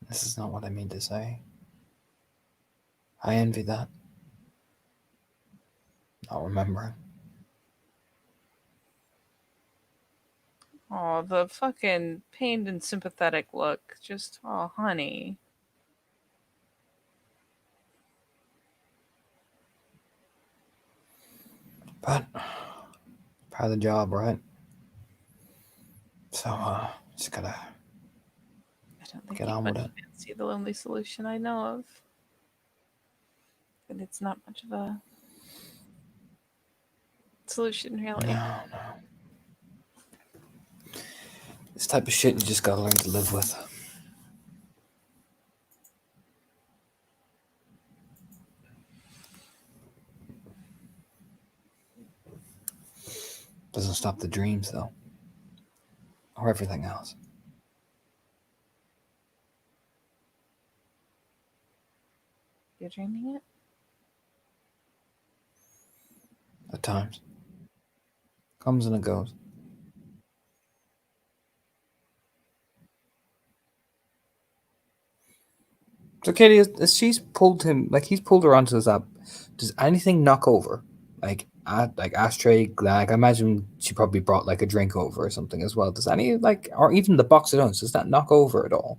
Speaker 1: This is not what I mean to say. I envy that. Not remembering.
Speaker 2: Oh, the fucking pained and sympathetic look. Just, oh, honey.
Speaker 1: But part of the job, right? So, just gotta
Speaker 2: I don't think
Speaker 1: get
Speaker 2: you
Speaker 1: on
Speaker 2: much
Speaker 1: with it.
Speaker 2: fancy the lonely solution I know of. But it's not much of a solution, really.
Speaker 1: No. This type of shit you just gotta learn to live with. Doesn't stop the dreams, though. Or everything else.
Speaker 2: You're dreaming it?
Speaker 1: At times. Comes and it goes. So, Katie, as she's pulled him, like he's pulled her onto this app, does anything knock over? Like ashtray, like I imagine she probably brought like a drink over or something as well. Does any like, or even the box of donuts, does that knock over at all?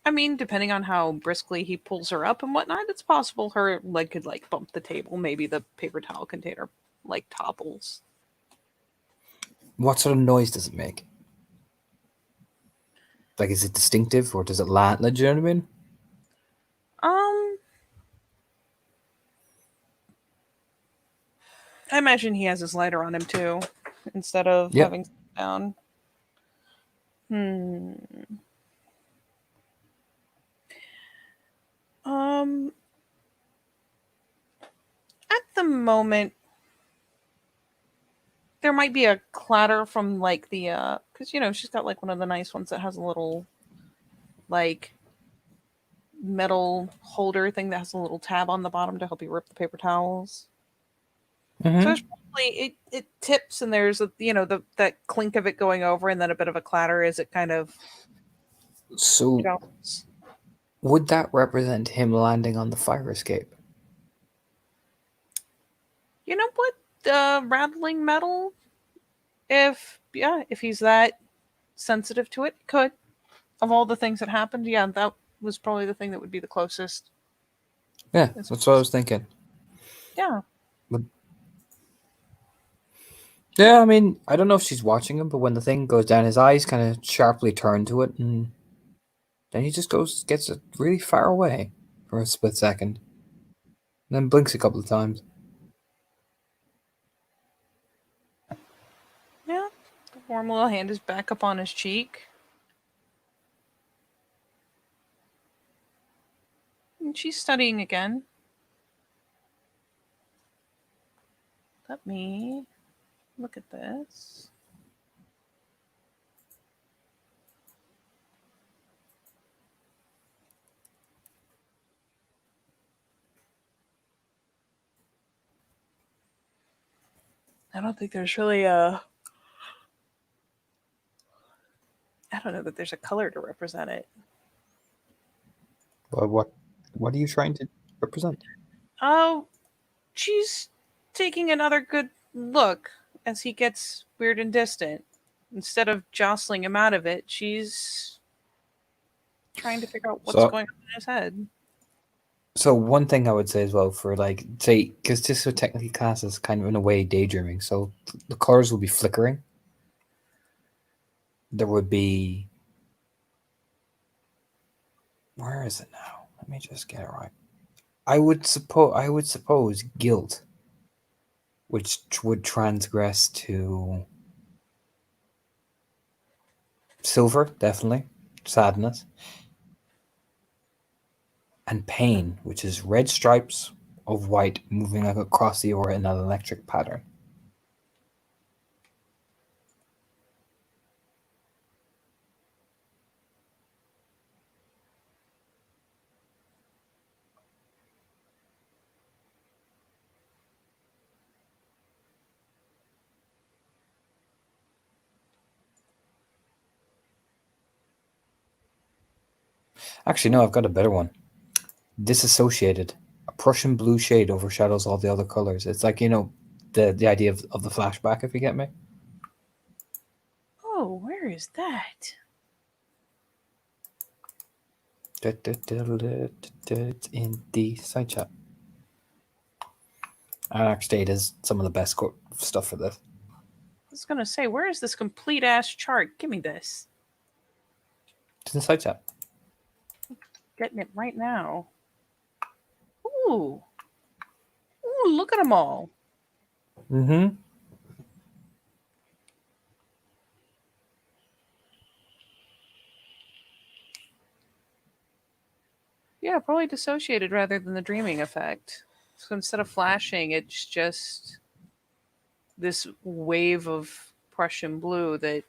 Speaker 2: I mean, depending on how briskly he pulls her up and whatnot, it's possible her leg could like bump the table. Maybe the paper towel container like topples.
Speaker 1: What sort of noise does it make? Like, is it distinctive or does it land? Like, do you know what I mean?
Speaker 2: I imagine he has his lighter on him too, instead of
Speaker 1: Yep.
Speaker 2: having down. At the moment, there might be a clatter from like the because she's got like one of the nice ones that has a little like metal holder thing that has a little tab on the bottom to help you rip the paper towels. So it's
Speaker 1: Mm-hmm.
Speaker 2: probably it tips and there's a, that clink of it going over and then a bit of a clatter as it kind of
Speaker 1: So
Speaker 2: jumps.
Speaker 1: would that represent him landing on the fire escape?
Speaker 2: You know what? Rattling metal. If he's that sensitive to it, could. Of all the things that happened, yeah, that was probably the thing that would be the closest.
Speaker 1: Yeah,
Speaker 2: As
Speaker 1: that's what I was thinking.
Speaker 2: yeah.
Speaker 1: But yeah, I mean, I don't know if she's watching him, but when the thing goes down, his eyes kind of sharply turn to it, and then he just gets it really far away for a split second, and then blinks a couple of times.
Speaker 2: Yeah. The warm little hand is back up on his cheek. And she's studying again. Let me look at this. I don't think there's really a. I don't know that there's a color to represent it.
Speaker 1: But what are you trying to represent?
Speaker 2: Oh, she's taking another good look as he gets weird and distant. Instead of jostling him out of it, she's trying to figure out what's
Speaker 1: So,
Speaker 2: going on in his head.
Speaker 1: so one thing I would say as well for like say because this would technically class as kind of in a way daydreaming. So the colors will be flickering. There would be where is it now? Let me just get it right. I would suppose guilt, which would transgress to silver, definitely, sadness, and pain, which is red stripes of white moving like across the aura in an electric pattern. Actually, no, I've got a better one. Disassociated. A Prussian blue shade overshadows all the other colors. It's like, the idea of the flashback, if you get me.
Speaker 2: Oh, where is that?
Speaker 1: It's in the side chat. Anarch State is some of the best stuff for this.
Speaker 2: I was gonna say, where is this complete ass chart? Give me this.
Speaker 1: It's in the side chat.
Speaker 2: Getting it right now. Ooh. Ooh, look at them all.
Speaker 1: Mm-hmm.
Speaker 2: Yeah, probably dissociated rather than the dreaming effect. So instead of flashing, it's just this wave of Prussian blue that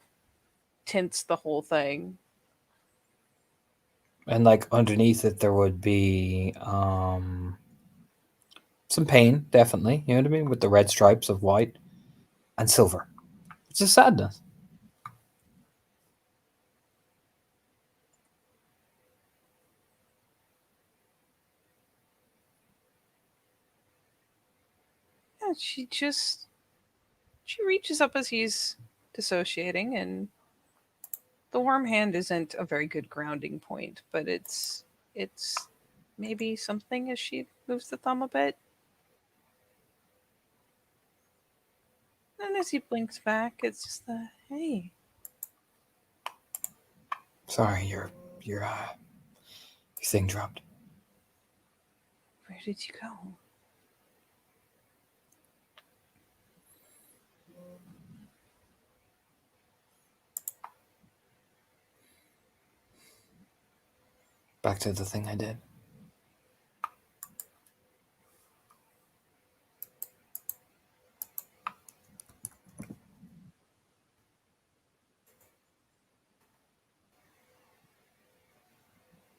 Speaker 2: tints the whole thing.
Speaker 1: And like underneath it, there would be some pain, definitely. You know what I mean? With the red stripes of white and silver. It's a sadness.
Speaker 2: Yeah, she reaches up as he's dissociating, and the warm hand isn't a very good grounding point, but it's maybe something as she moves the thumb a bit. And as he blinks back, it's just the hey,
Speaker 1: Sorry, your thing dropped.
Speaker 2: where did you go?
Speaker 1: Back to the thing I did.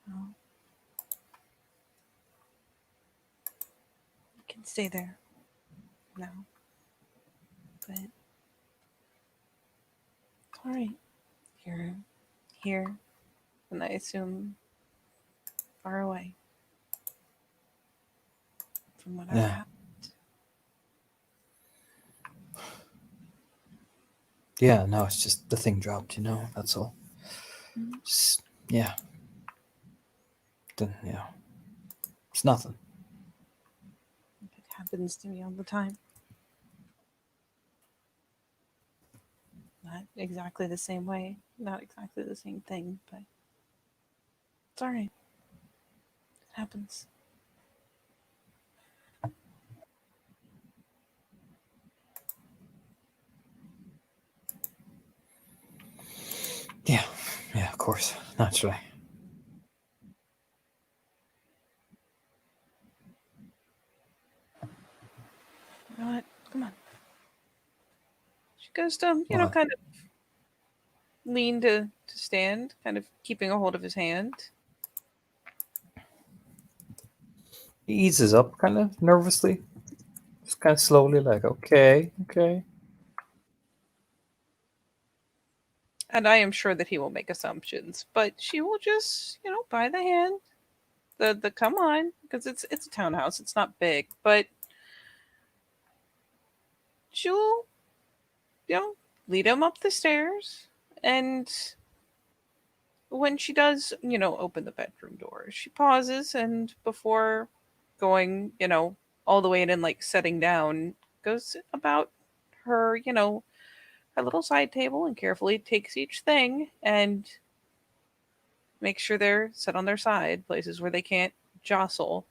Speaker 2: Oh, you can stay there now. but it's all right. You're here, and I assume far away from whatever
Speaker 1: Yeah.
Speaker 2: happened.
Speaker 1: Yeah, no, it's just the thing dropped, that's all.
Speaker 2: Mhm.
Speaker 1: Just, yeah. Then, yeah. It's nothing.
Speaker 2: It happens to me all the time. Not exactly the same way, not exactly the same thing, but it's all right. It happens.
Speaker 1: Yeah. Yeah, of course. Naturally.
Speaker 2: You know what? Come on. She goes to,
Speaker 1: What?
Speaker 2: kind of lean to stand, kind of keeping a hold of his hand.
Speaker 1: He eases up kind of nervously. Just kind of slowly, like, okay, okay.
Speaker 2: And I am sure that he will make assumptions, but she will just, by the hand. The come on, because it's a townhouse. It's not big, but she'll, you know, lead him up the stairs. And when she does, open the bedroom door, she pauses and before going, all the way in and like setting down, goes about her, her little side table and carefully takes each thing and makes sure they're set on their side, places where they can't jostle.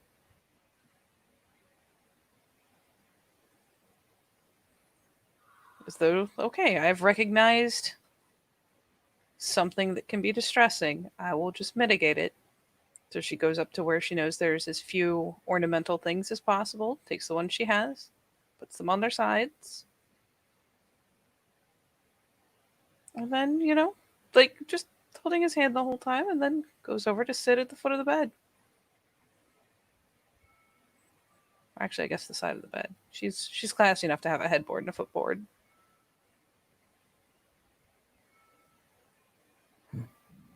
Speaker 2: As though, okay, I've recognized something that can be distressing. I will just mitigate it. So she goes up to where she knows there's as few ornamental things as possible, takes the ones she has, puts them on their sides, and then, like just holding his hand the whole time, and then goes over to sit at the foot of the bed. Actually, I guess the side of the bed. She's classy enough to have a headboard and a footboard.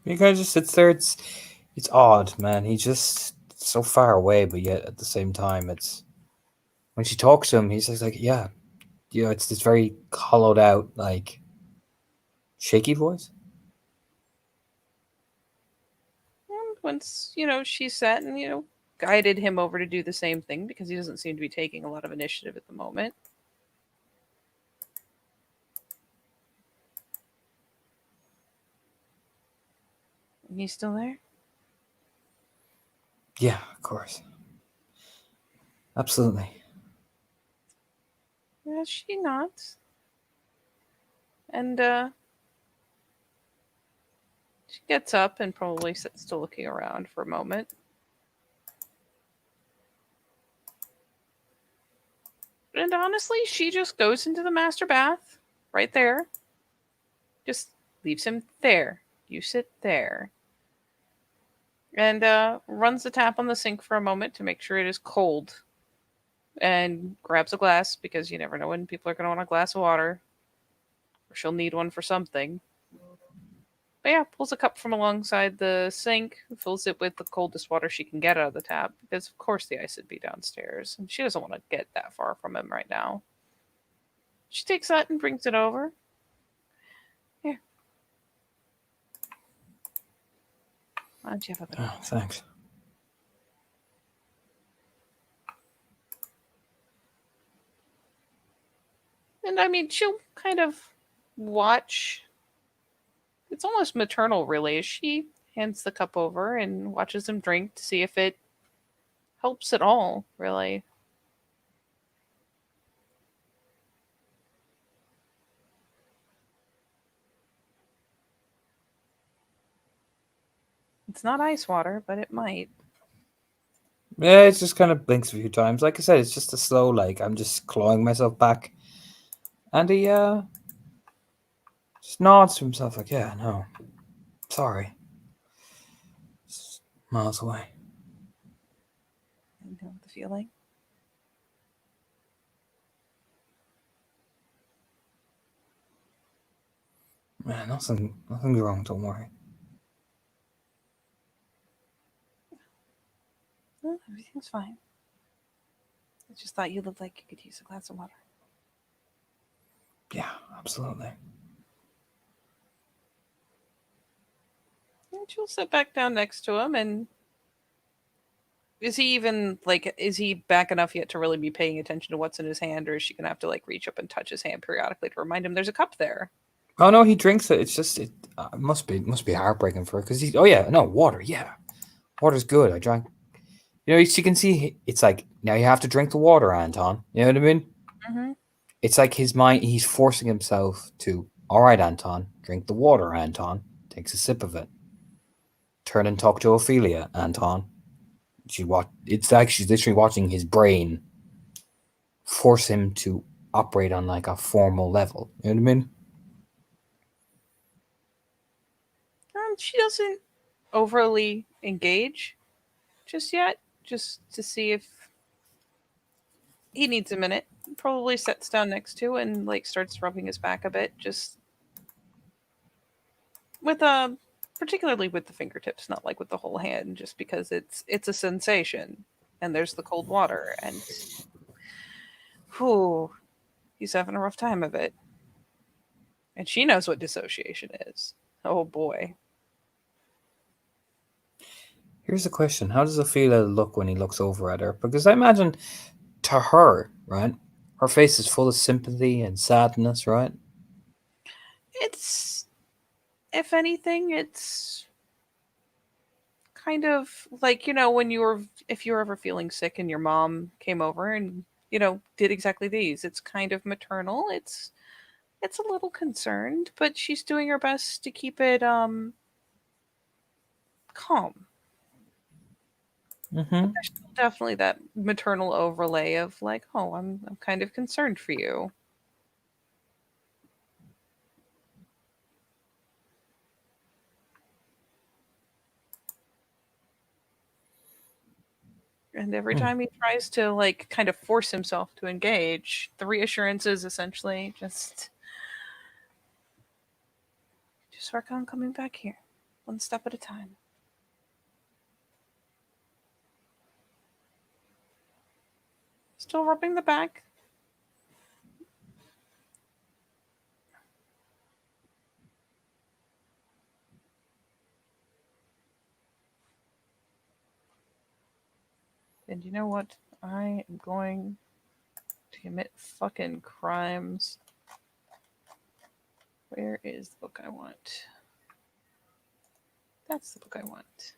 Speaker 1: He kind of just sits there. It's odd, man. He's just so far away, but yet at the same time, it's when she talks to him, he's just like, yeah, it's this very hollowed out, like shaky voice.
Speaker 2: And once, she's set and, guided him over to do the same thing because he doesn't seem to be taking a lot of initiative at the moment. He's still there?
Speaker 1: Yeah, of course, absolutely.
Speaker 2: Yeah, she nods. And she gets up and probably sits to looking around for a moment. And honestly, she just goes into the master bath right there. Just leaves him there. You sit there. And runs the tap on the sink for a moment to make sure it is cold. And grabs a glass because you never know when people are going to want a glass of water. Or she'll need one for something. But yeah, pulls a cup from alongside the sink, fills it with the coldest water she can get out of the tap, because of course the ice would be downstairs, and she doesn't want to get that far from him right now. She takes that and brings it over. Here, why don't you have a bit of
Speaker 1: Oh, thanks.
Speaker 2: And I mean, she'll kind of watch. It's almost maternal, really. She hands the cup over and watches him drink to see if it helps at all, really. It's not ice water, but it might.
Speaker 1: Yeah, it just kind of blinks a few times. Like I said, it's just a slow, like I'm just clawing myself back, and he just nods to himself, like, yeah, no, sorry, just miles away.
Speaker 2: I know the feeling.
Speaker 1: Man, nothing's wrong. Don't worry.
Speaker 2: Oh, everything's fine. I just thought you looked like you could use a glass of water.
Speaker 1: Yeah, absolutely.
Speaker 2: And she'll sit back down next to him. And is he even like? Is he back enough yet to really be paying attention to what's in his hand, or is she gonna have to like reach up and touch his hand periodically to remind him there's a cup there?
Speaker 1: Oh no, he drinks it. It's just it must be heartbreaking for her because he's. Oh yeah, no water. Yeah, water's good. I drank. You know, you can see it's like now you have to drink the water, Anton. You know what I mean?
Speaker 2: Mm-hmm.
Speaker 1: It's like his mind. He's forcing himself to. All right, Anton, drink the water. Anton takes a sip of it. Turn and talk to Ophelia, Anton. She watch. It's like she's literally watching his brain force him to operate on like a formal level. You know what I mean?
Speaker 2: She doesn't overly engage just yet, just to see if he needs a minute. Probably sits down next to and like starts rubbing his back a bit, just with particularly with the fingertips, not like with the whole hand, just because it's a sensation. And there's the cold water, and whew, he's having a rough time of it. And she knows what dissociation is. Oh boy.
Speaker 1: Here's the question: how does Ophelia look when he looks over at her? Because I imagine to her, right, her face is full of sympathy and sadness, right?
Speaker 2: It's, if anything, it's kind of like, when you were, if you were ever feeling sick and your mom came over and, did exactly these. It's kind of maternal. It's a little concerned, but she's doing her best to keep it calm. But
Speaker 1: Mm-hmm.
Speaker 2: there's still definitely that maternal overlay of like, oh, I'm kind of concerned for you. And every
Speaker 1: Hmm.
Speaker 2: time he tries to like kind of force himself to engage, the reassurance is essentially just work on coming back here, one step at a time. Still rubbing the back. And you know what? I am going to commit fucking crimes. Where is the book I want? That's the book I want.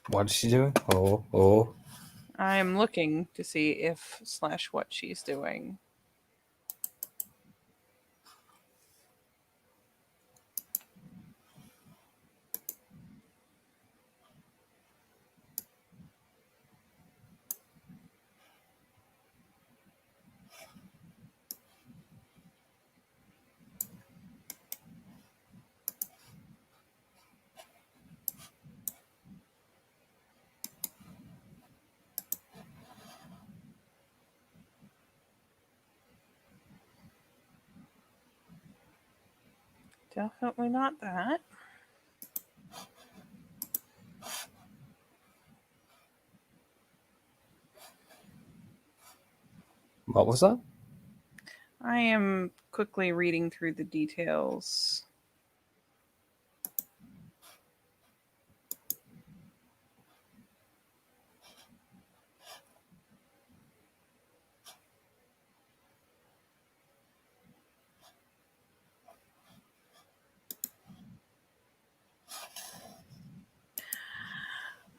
Speaker 1: What is she doing? Oh, oh.
Speaker 2: I'm looking to see if slash what she's doing. Definitely not that.
Speaker 1: What was that?
Speaker 2: I am quickly reading through the details.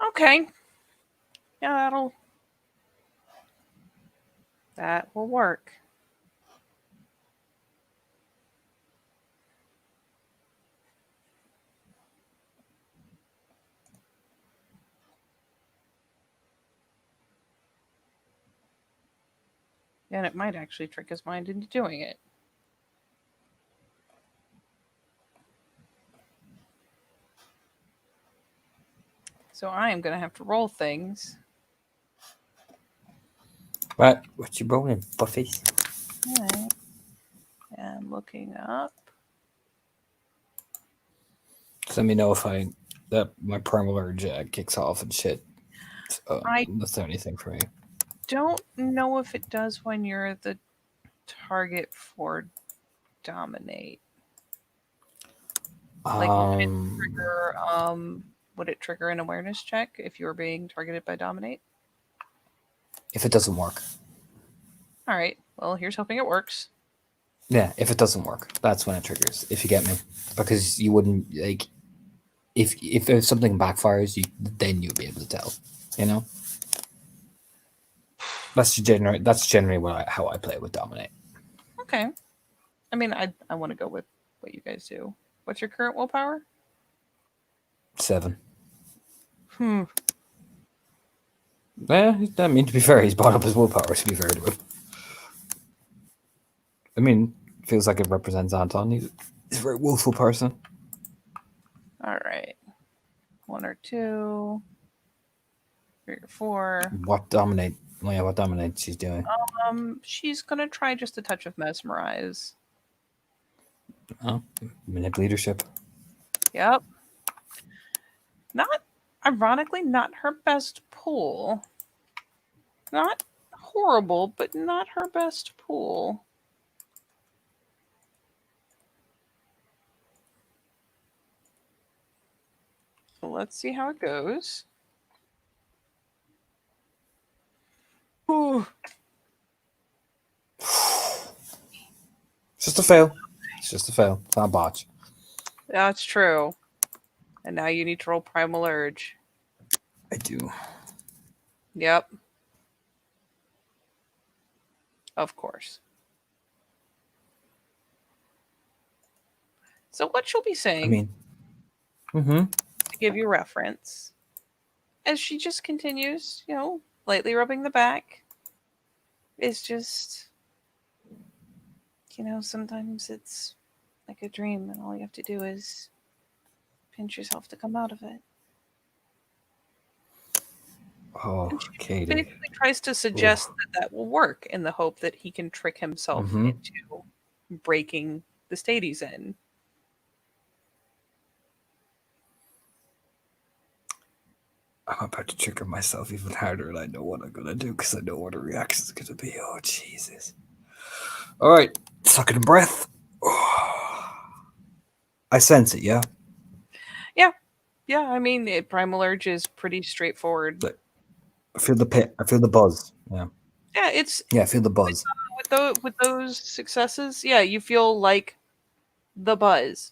Speaker 2: Okay. Yeah, that will work. And it might actually trick his mind into doing it. So I am going to have to roll things.
Speaker 1: Right, what you rolling, Buffy?
Speaker 2: Alright. I'm looking up.
Speaker 1: Just let me know if that my primal urge kicks off and shit. That's the only thing for me.
Speaker 2: Don't know if it does when you're the target for dominate. Like would it trigger an awareness check if you were being targeted by dominate?
Speaker 1: If it doesn't work.
Speaker 2: All right. Well, here's hoping it works.
Speaker 1: Yeah, if it doesn't work, that's when it triggers. If you get me, because you wouldn't like if something backfires, then you'll be able to tell. You know, that's generally how I play with dominate.
Speaker 2: Okay. I mean, I want to go with what you guys do. What's your current willpower?
Speaker 1: 7.
Speaker 2: Yeah,
Speaker 1: I mean, to be fair, he's brought up his willpower. To be fair to him, I mean, feels like it represents Anton. He's a very willful person.
Speaker 2: All right. 1 or 2, 3 or 4.
Speaker 1: What dominate? Oh, yeah, what dominate she's doing?
Speaker 2: She's gonna try just a touch of mesmerize.
Speaker 1: Oh, manip leadership.
Speaker 2: Yep. Ironically, not her best pool. Not horrible, but not her best pool. So let's see how it goes. Ooh.
Speaker 1: It's just a fail. It's just a fail. It's not a botch.
Speaker 2: That's true. And now you need to roll Primal Urge.
Speaker 1: I do.
Speaker 2: Yep. Of course. So what she'll be saying, to give you reference, as she just continues, lightly rubbing the back, is just, sometimes it's like a dream and all you have to do is pinch yourself to come out of it.
Speaker 1: Oh, Katie.
Speaker 2: Basically tries to suggest that will work in the hope that he can trick himself into breaking the state he's in.
Speaker 1: I'm about to trigger myself even harder, and I know what I'm gonna do because I know what the reaction is gonna be. Oh, Jesus. All right, sucking a breath. I sense it, yeah?
Speaker 2: Yeah, I mean, Primal Urge is pretty straightforward.
Speaker 1: I feel the pit. I feel the buzz. Yeah.
Speaker 2: Yeah,
Speaker 1: I feel the buzz.
Speaker 2: With those successes, yeah, you feel like the buzz.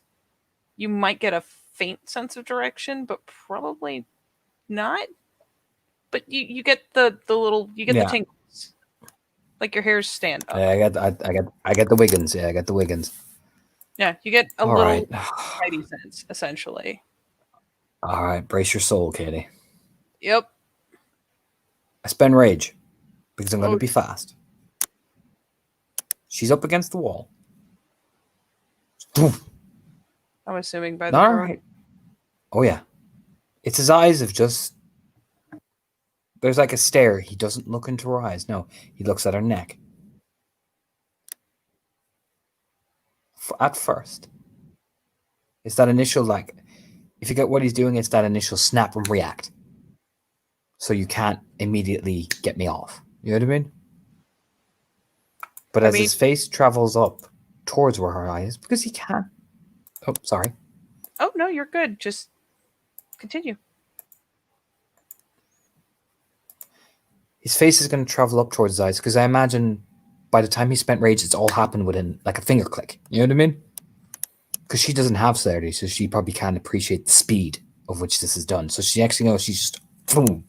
Speaker 2: You might get a faint sense of direction, but probably not. But you get the little the tingles, like your hairs stand up.
Speaker 1: Yeah, I get the Wiggins. Yeah, I get the Wiggins.
Speaker 2: Yeah, you get a little spidey sense, essentially.
Speaker 1: All right, brace your soul, Katie.
Speaker 2: Yep.
Speaker 1: I spend rage because I'm going to be fast. She's up against the wall.
Speaker 2: I'm assuming by the road.
Speaker 1: Oh yeah, it's his eyes have just. There's like a stare. He doesn't look into her eyes. No, he looks at her neck. At first, it's that initial like. If you get what he's doing, it's that initial snap and react. So you can't immediately get me off. You know what I mean? But as his face travels up towards where her eye is, because he can't. Oh, sorry.
Speaker 2: Oh, no, you're good. Just continue.
Speaker 1: His face is going to travel up towards his eyes, because I imagine by the time he spent rage, it's all happened within like a finger click. You know what I mean? Because she doesn't have celerity, so she probably can't appreciate the speed of which this is done. So she actually knows she's just boom.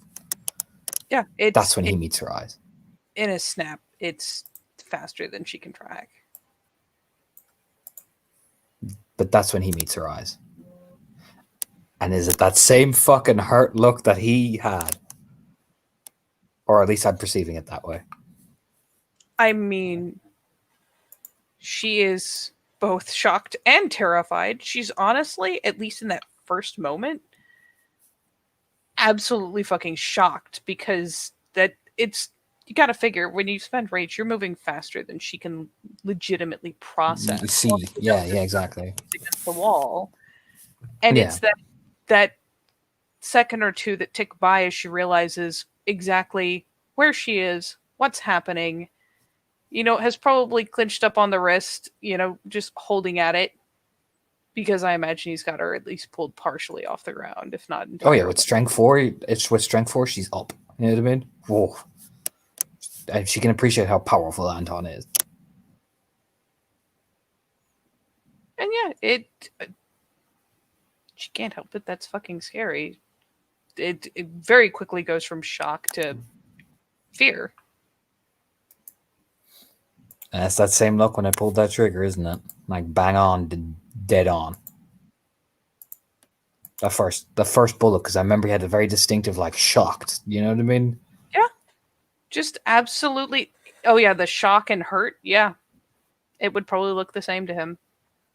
Speaker 2: Yeah,
Speaker 1: that's when he meets her eyes.
Speaker 2: In a snap, it's faster than she can track.
Speaker 1: But that's when he meets her eyes. And is it that same fucking hurt look that he had? Or at least I'm perceiving it that way.
Speaker 2: I mean, she is both shocked and terrified. She's honestly, at least in that first moment, absolutely fucking shocked because that it's you got to figure when you spend rage, you're moving faster than she can legitimately process. All
Speaker 1: See,
Speaker 2: she
Speaker 1: yeah,
Speaker 2: knows
Speaker 1: yeah,
Speaker 2: is
Speaker 1: exactly.
Speaker 2: against the wall, and
Speaker 1: Yeah.
Speaker 2: it's that second or two that tick by as she realizes exactly where she is, what's happening. Has probably clinched up on the wrist. Just holding at it because I imagine he's got her at least pulled partially off the ground, if not
Speaker 1: Oh yeah, with
Speaker 2: entirely.
Speaker 1: strength four, it's with strength four, she's up. You know what I mean? Whoa. And she can appreciate how powerful Anton is.
Speaker 2: And yeah, she can't help it. That's fucking scary. It very quickly goes from shock to fear.
Speaker 1: And it's that same look when I pulled that trigger, isn't it? Like bang on, dead on. The first bullet, because I remember he had a very distinctive, like, shocked. You know what I mean?
Speaker 2: Yeah, just absolutely. Oh yeah, the shock and hurt. Yeah, it would probably look the same to him.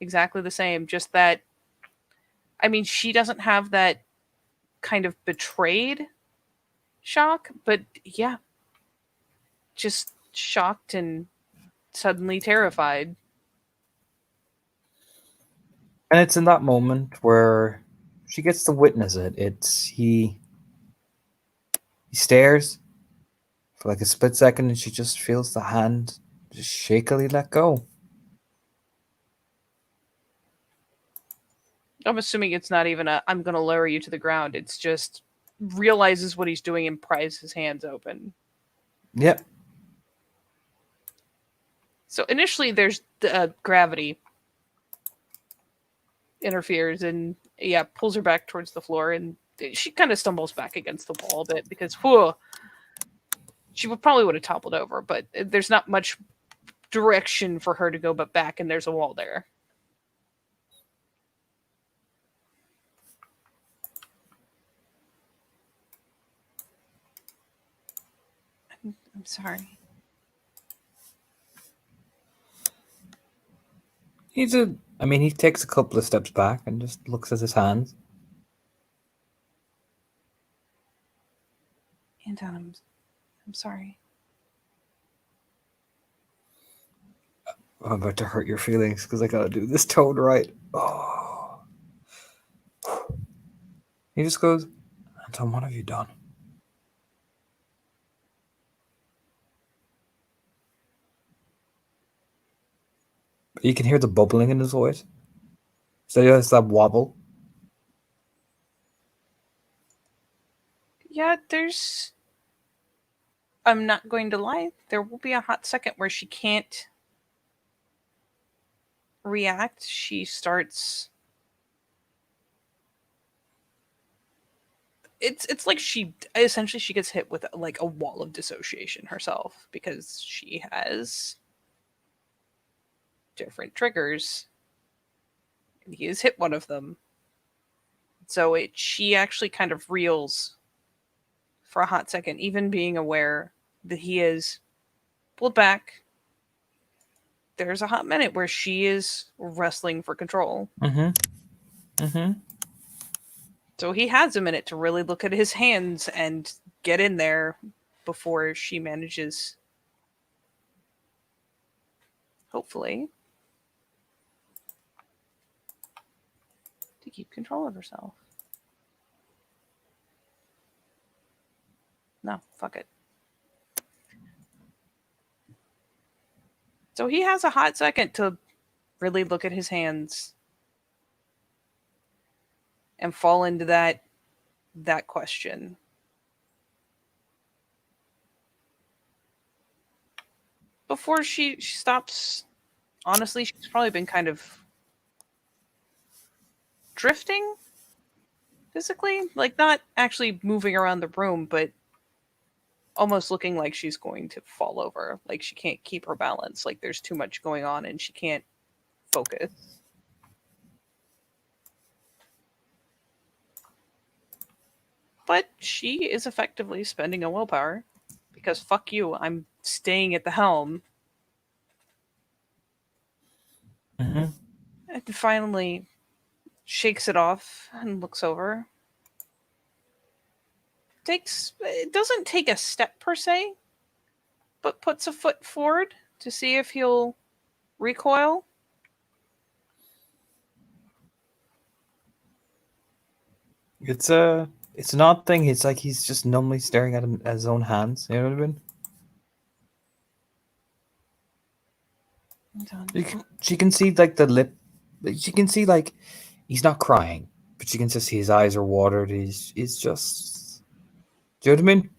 Speaker 2: Exactly the same. Just that. I mean, she doesn't have that kind of betrayed shock, but yeah, just shocked and suddenly terrified.
Speaker 1: And it's in that moment where she gets to witness it. He stares for like a split second, and she just feels the hand just shakily let go.
Speaker 2: I'm assuming it's not even a I'm going to lower you to the ground. It's just realizes what he's doing and pries his hands open.
Speaker 1: Yep.
Speaker 2: So initially there's gravity interferes and yeah, pulls her back towards the floor and she kind of stumbles back against the wall a bit because whew, she would have toppled over, but there's not much direction for her to go but back and there's a wall there. I'm sorry.
Speaker 1: He takes a couple of steps back and just looks at his hands.
Speaker 2: Anton, I'm sorry.
Speaker 1: I'm about to hurt your feelings because I gotta do this tone right. Oh. He just goes, Anton, what have you done? You can hear the bubbling in his voice. So he has that wobble.
Speaker 2: Yeah, I'm not going to lie, there will be a hot second where she can't react. She starts it's like she gets hit with like a wall of dissociation herself because she has different triggers and he has hit one of them. So she actually kind of reels for a hot second, even being aware that he is pulled back. There's a hot minute where she is wrestling for control.
Speaker 1: Mm-hmm. Mm-hmm.
Speaker 2: So he has a minute to really look at his hands and get in there before she manages, hopefully, to keep control of herself. No, fuck it. So he has a hot second to really look at his hands and fall into that question. Before she stops, honestly, she's probably been kind of drifting physically, like not actually moving around the room, but almost looking like she's going to fall over, like she can't keep her balance, like there's too much going on and she can't focus. But she is effectively spending a willpower because fuck you, I'm staying at the helm
Speaker 1: Mm-hmm.
Speaker 2: And finally shakes it off and looks over. It doesn't take a step per se, but puts a foot forward to see if he'll recoil.
Speaker 1: It's an odd thing. It's like he's just numbly staring at his own hands. You know what I mean? She can see like the lip. She can see like he's not crying, but she can just see his eyes are watered. He's just. Do you know what I mean?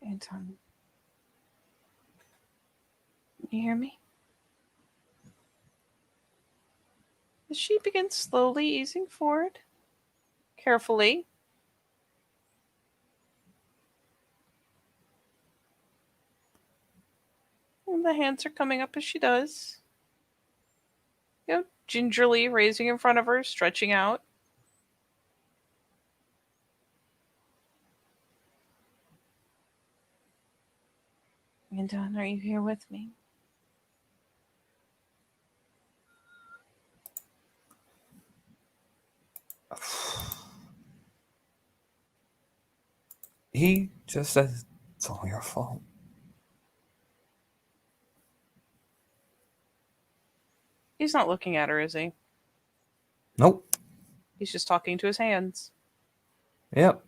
Speaker 2: Anton, you hear me? As she begins slowly easing forward, carefully. And the hands are coming up as she does. Gingerly raising in front of her, stretching out. Anton, are you here with me?
Speaker 1: He just says it's all your fault.
Speaker 2: He's not looking at her, is he?
Speaker 1: Nope.
Speaker 2: He's just talking to his hands.
Speaker 1: Yep.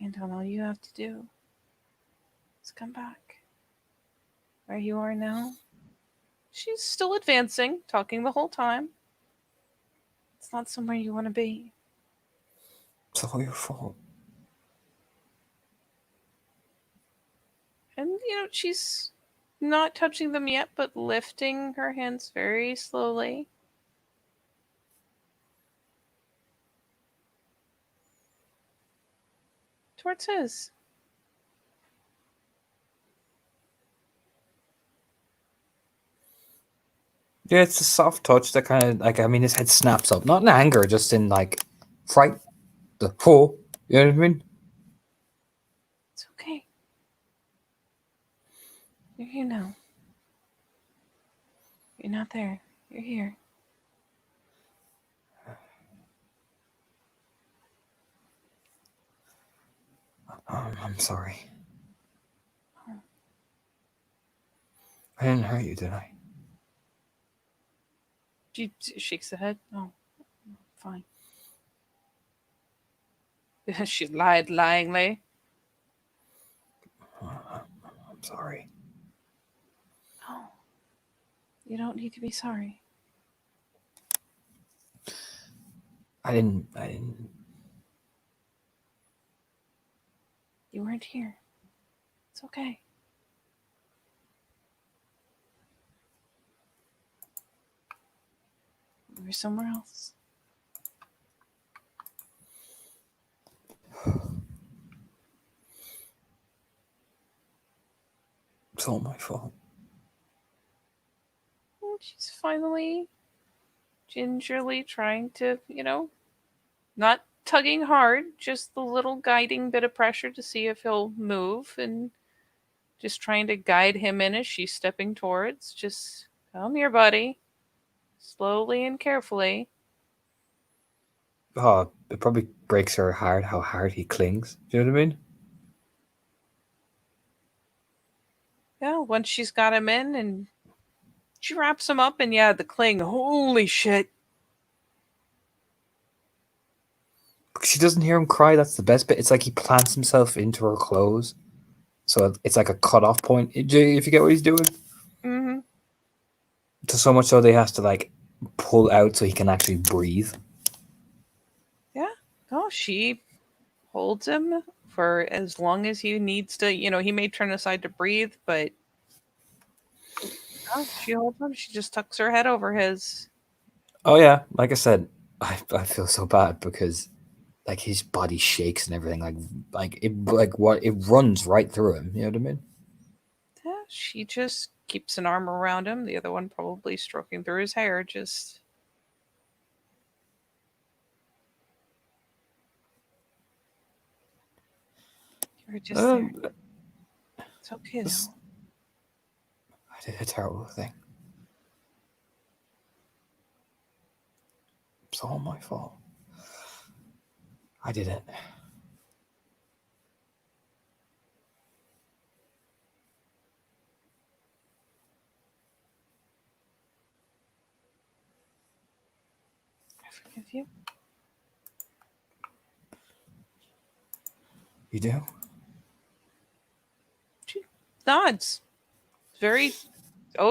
Speaker 2: Anton, all you have to do is come back. Where you are now. She's still advancing, talking the whole time. It's not somewhere you want to be.
Speaker 1: It's all your fault.
Speaker 2: And, she's not touching them yet, but lifting her hands very slowly. Towards his.
Speaker 1: Yeah, it's a soft touch that kind of like his head snaps up, not in anger, just in like fright. The pull. You know what I mean?
Speaker 2: It's okay. You're here now. You're not there. You're here.
Speaker 1: I'm sorry. I didn't hurt you, did I?
Speaker 2: She shakes the head. Oh, fine. She lied lyingly.
Speaker 1: I'm sorry.
Speaker 2: No. You don't need to be sorry.
Speaker 1: I didn't.
Speaker 2: You weren't here. It's okay. We were somewhere else.
Speaker 1: It's all my fault.
Speaker 2: And she's finally gingerly trying to, not tugging hard, just the little guiding bit of pressure to see if he'll move, and just trying to guide him in as she's stepping towards. Just come here, buddy. Slowly and carefully.
Speaker 1: Oh, it probably breaks her heart how hard he clings. Do you know what I mean?
Speaker 2: Yeah, once she's got him in and she wraps him up, and yeah, the cling. Holy shit.
Speaker 1: Because she doesn't hear him cry. That's the best bit. It's like he plants himself into her clothes. So it's like a cut-off point, if you get what he's doing.
Speaker 2: Mm-hmm.
Speaker 1: To so much so they has to like pull out so he can actually breathe.
Speaker 2: Yeah. Oh, she holds him for as long as he needs to. He may turn aside to breathe, but she holds him. She just tucks her head over his.
Speaker 1: Oh yeah, like I said, I feel so bad because like his body shakes and everything, like it runs right through him. You know what I mean?
Speaker 2: Yeah, she just keeps an arm around him, the other one probably stroking through his hair. Just you're just there. It's okay
Speaker 1: This-
Speaker 2: though.
Speaker 1: I did a terrible thing. It's all my fault. I did it.
Speaker 2: I forgive you.
Speaker 1: You do?
Speaker 2: She nods. Very